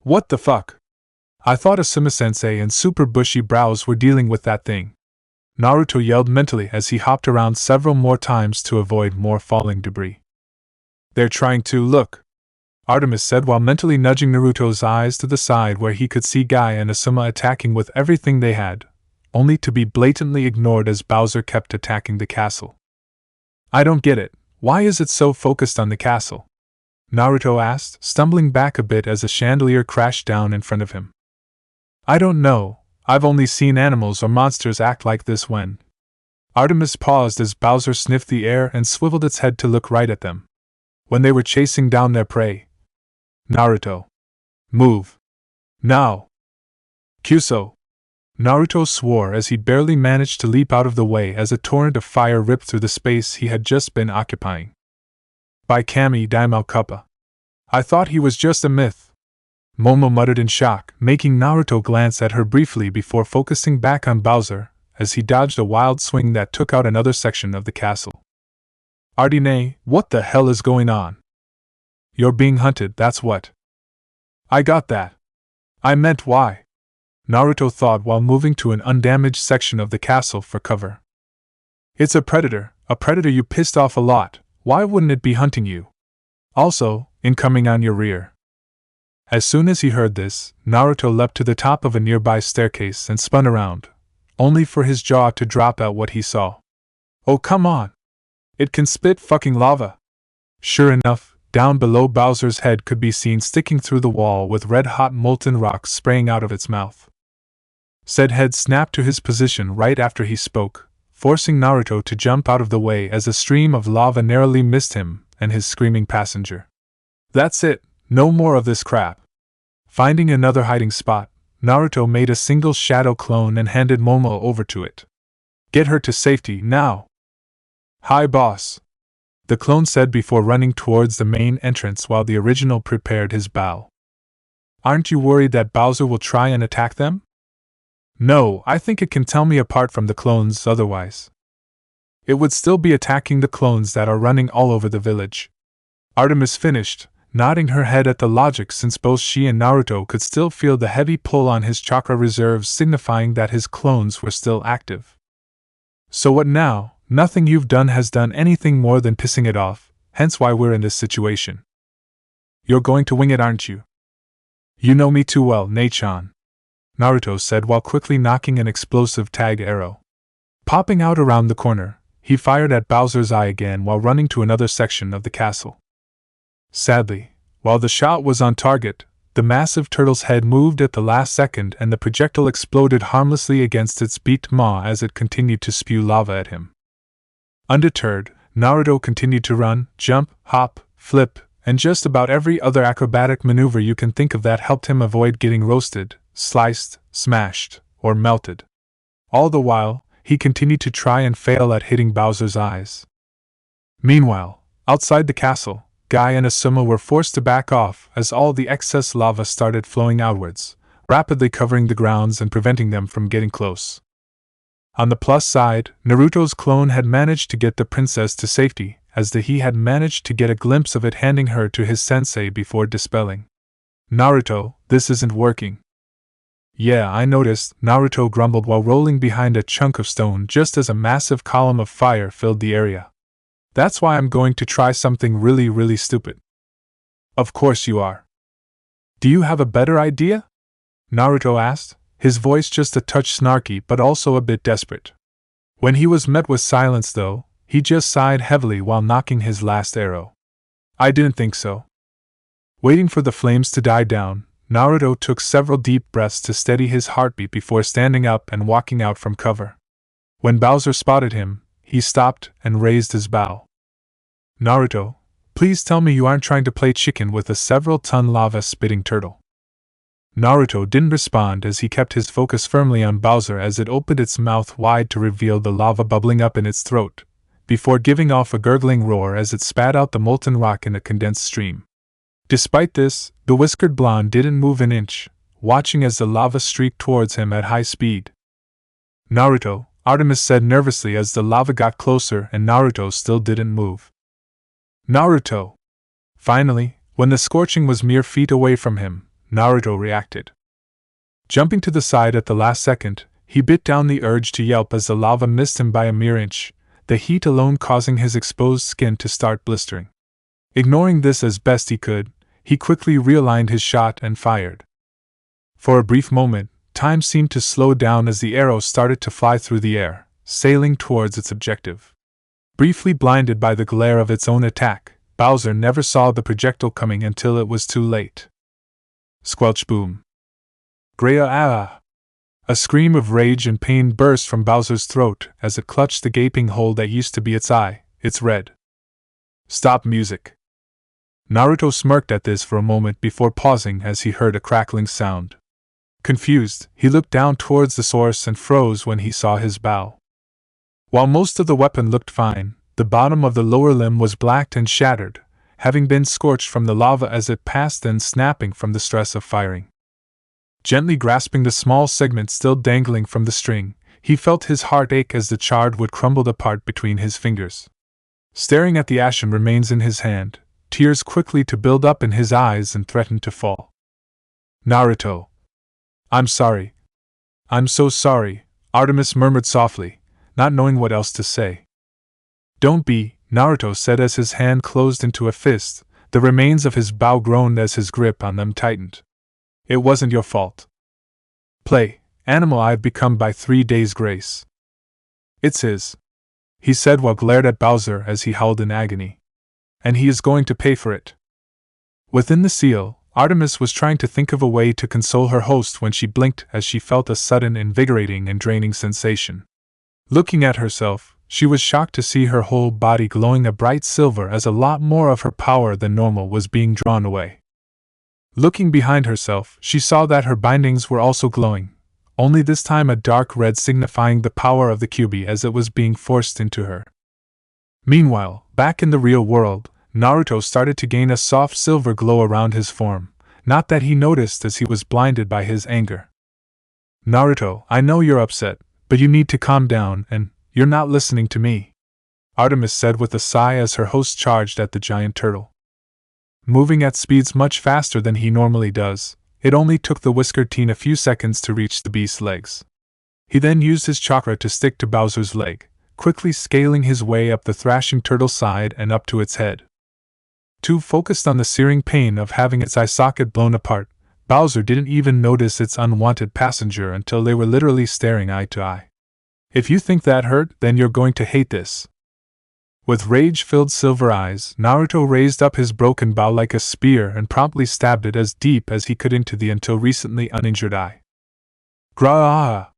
[SPEAKER 1] What the fuck? I thought Asuma-sensei and super bushy brows were dealing with that thing. Naruto yelled mentally as he hopped around several more times to avoid more falling debris. They're trying to look. Artemis said while mentally nudging Naruto's eyes to the side where he could see Guy and Asuma attacking with everything they had, only to be blatantly ignored as Bowser kept attacking the castle. I don't get it, why is it so focused on the castle? Naruto asked, stumbling back a bit as a chandelier crashed down in front of him. I don't know, I've only seen animals or monsters act like this when. Artemis paused as Bowser sniffed the air and swiveled its head to look right at them. When they were chasing down their prey. Naruto. Move. Now. Kyuso. Naruto swore as he barely managed to leap out of the way as a torrent of fire ripped through the space he had just been occupying. By Kami Daimao Kuppa. I thought he was just a myth. Momo muttered in shock, making Naruto glance at her briefly before focusing back on Bowser, as he dodged a wild swing that took out another section of the castle. Ardine, what the hell is going on? You're being hunted, that's what. I got that. I meant why? Naruto thought while moving to an undamaged section of the castle for cover. It's a predator you pissed off a lot, why wouldn't it be hunting you? Also, incoming on your rear. As soon as he heard this, Naruto leapt to the top of a nearby staircase and spun around, only for his jaw to drop at what he saw. Oh come on! It can spit fucking lava! Sure enough, down below Bowser's head could be seen sticking through the wall with red-hot molten rocks spraying out of its mouth. Said head snapped to his position right after he spoke, forcing Naruto to jump out of the way as a stream of lava narrowly missed him and his screaming passenger. That's it, no more of this crap. Finding another hiding spot, Naruto made a single shadow clone and handed Momo over to it. Get her to safety, now! Hi boss! The clone said before running towards the main entrance while the original prepared his bow. Aren't you worried that Bowser will try and attack them? No, I think it can tell me apart from the clones otherwise. It would still be attacking the clones that are running all over the village. Artemis finished, nodding her head at the logic since both she and Naruto could still feel the heavy pull on his chakra reserves signifying that his clones were still active. So what now? Nothing you've done has done anything more than pissing it off, hence why we're in this situation. You're going to wing it, aren't you? You know me too well, Nei-chan, Naruto said while quickly knocking an explosive tag arrow. Popping out around the corner, he fired at Bowser's eye again while running to another section of the castle. Sadly, while the shot was on target, the massive turtle's head moved at the last second and the projectile exploded harmlessly against its beaked maw as it continued to spew lava at him. Undeterred, Naruto continued to run, jump, hop, flip, and just about every other acrobatic maneuver you can think of that helped him avoid getting roasted, sliced, smashed, or melted. All the while, he continued to try and fail at hitting Bowser's eyes. Meanwhile, outside the castle, Guy and Asuma were forced to back off as all the excess lava started flowing outwards, rapidly covering the grounds and preventing them from getting close. On the plus side, Naruto's clone had managed to get the princess to safety, as he had managed to get a glimpse of it handing her to his sensei before dispelling. Naruto, this isn't working. Yeah, I noticed, Naruto grumbled while rolling behind a chunk of stone just as a massive column of fire filled the area. That's why I'm going to try something really stupid. Of course you are. Do you have a better idea? Naruto asked, his voice just a touch snarky but also a bit desperate. When he was met with silence though, he just sighed heavily while knocking his last arrow. I didn't think so. Waiting for the flames to die down, Naruto took several deep breaths to steady his heartbeat before standing up and walking out from cover. When Bowser spotted him, he stopped and raised his bow. Naruto, please tell me you aren't trying to play chicken with a several-ton lava-spitting turtle. Naruto didn't respond as he kept his focus firmly on Bowser as it opened its mouth wide to reveal the lava bubbling up in its throat, before giving off a gurgling roar as it spat out the molten rock in a condensed stream. Despite this, the whiskered blonde didn't move an inch, watching as the lava streaked towards him at high speed. Naruto, Artemis said nervously as the lava got closer and Naruto still didn't move. Naruto! Finally, when the scorching was mere feet away from him, Naruto reacted. Jumping to the side at the last second, he bit down the urge to yelp as the lava missed him by a mere inch, the heat alone causing his exposed skin to start blistering. Ignoring this as best he could, he quickly realigned his shot and fired. For a brief moment, time seemed to slow down as the arrow started to fly through the air, sailing towards its objective. Briefly blinded by the glare of its own attack, Bowser never saw the projectile coming until it was too late. Squelch boom. Greya ah! A scream of rage and pain burst from Bowser's throat as it clutched the gaping hole that used to be its eye, its red. Stop music. Naruto smirked at this for a moment before pausing as he heard a crackling sound. Confused, he looked down towards the source and froze when he saw his bow. While most of the weapon looked fine, the bottom of the lower limb was blacked and shattered, having been scorched from the lava as it passed and snapping from the stress of firing. Gently grasping the small segment still dangling from the string, he felt his heart ache as the charred wood crumbled apart between his fingers. Staring at the ashen remains in his hand, tears quickly to build up in his eyes and threatened to fall. Naruto. I'm sorry. I'm so sorry, Artemis murmured softly, not knowing what else to say. Don't be, Naruto said as his hand closed into a fist. The remains of his bow groaned as his grip on them tightened. It wasn't your fault. Play, animal I've become by 3 days' grace. It's his, he said while glared at Bowser as he howled in agony. And he is going to pay for it. Within the seal, Artemis was trying to think of a way to console her host when she blinked as she felt a sudden invigorating and draining sensation. Looking at herself, she was shocked to see her whole body glowing a bright silver as a lot more of her power than normal was being drawn away. Looking behind herself, she saw that her bindings were also glowing, only this time a dark red signifying the power of the Kyuubi as it was being forced into her. Meanwhile, back in the real world, Naruto started to gain a soft silver glow around his form, not that he noticed as he was blinded by his anger. Naruto, I know you're upset, but you need to calm down and, you're not listening to me, Artemis said with a sigh as her host charged at the giant turtle. Moving at speeds much faster than he normally does, it only took the whiskered teen a few seconds to reach the beast's legs. He then used his chakra to stick to Bowser's leg, quickly scaling his way up the thrashing turtle's side and up to its head. Too focused on the searing pain of having its eye socket blown apart, Bowser didn't even notice its unwanted passenger until they were literally staring eye to eye. If you think that hurt, then you're going to hate this. With rage-filled silver eyes, Naruto raised up his broken bow like a spear and promptly stabbed it as deep as he could into the until recently uninjured eye. Gra!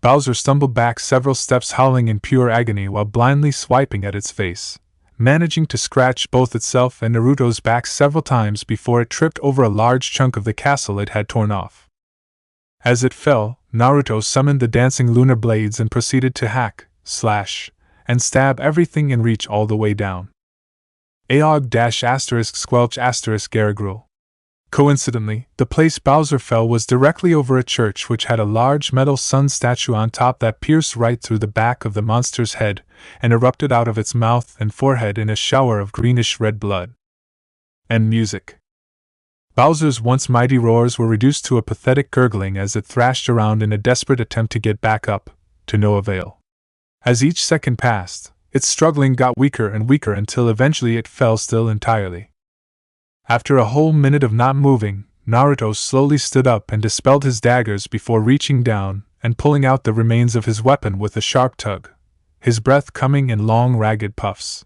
[SPEAKER 1] Bowser stumbled back several steps howling in pure agony while blindly swiping at its face, managing to scratch both itself and Naruto's back several times before it tripped over a large chunk of the castle it had torn off. As it fell, Naruto summoned the dancing lunar blades and proceeded to hack, slash, and stab everything in reach all the way down. Aog-**squelch** Garagul. Coincidentally, the place Bowser fell was directly over a church which had a large metal sun statue on top that pierced right through the back of the monster's head and erupted out of its mouth and forehead in a shower of greenish-red blood. And music. Bowser's once mighty roars were reduced to a pathetic gurgling as it thrashed around in a desperate attempt to get back up, to no avail. As each second passed, its struggling got weaker and weaker until eventually it fell still entirely. After a whole minute of not moving, Naruto slowly stood up and dispelled his daggers before reaching down and pulling out the remains of his weapon with a sharp tug, his breath coming in long ragged puffs.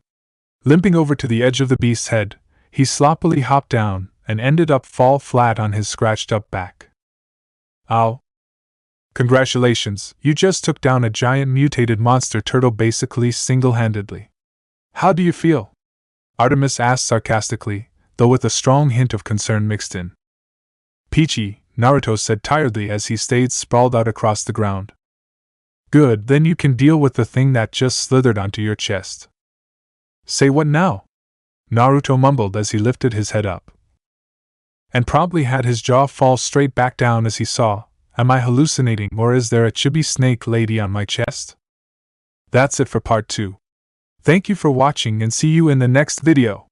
[SPEAKER 1] Limping over to the edge of the beast's head, he sloppily hopped down and ended up fall flat on his scratched-up back. Ow. Congratulations, you just took down a giant mutated monster turtle basically single-handedly. How do you feel? Artemis asked sarcastically, though with a strong hint of concern mixed in. Peachy, Naruto said tiredly as he stayed sprawled out across the ground. Good, then you can deal with the thing that just slithered onto your chest. Say what now? Naruto mumbled as he lifted his head up. And promptly had his jaw fall straight back down as he saw, am I hallucinating or is there a chibi snake lady on my chest? That's it for part 2. Thank you for watching and see you in the next video.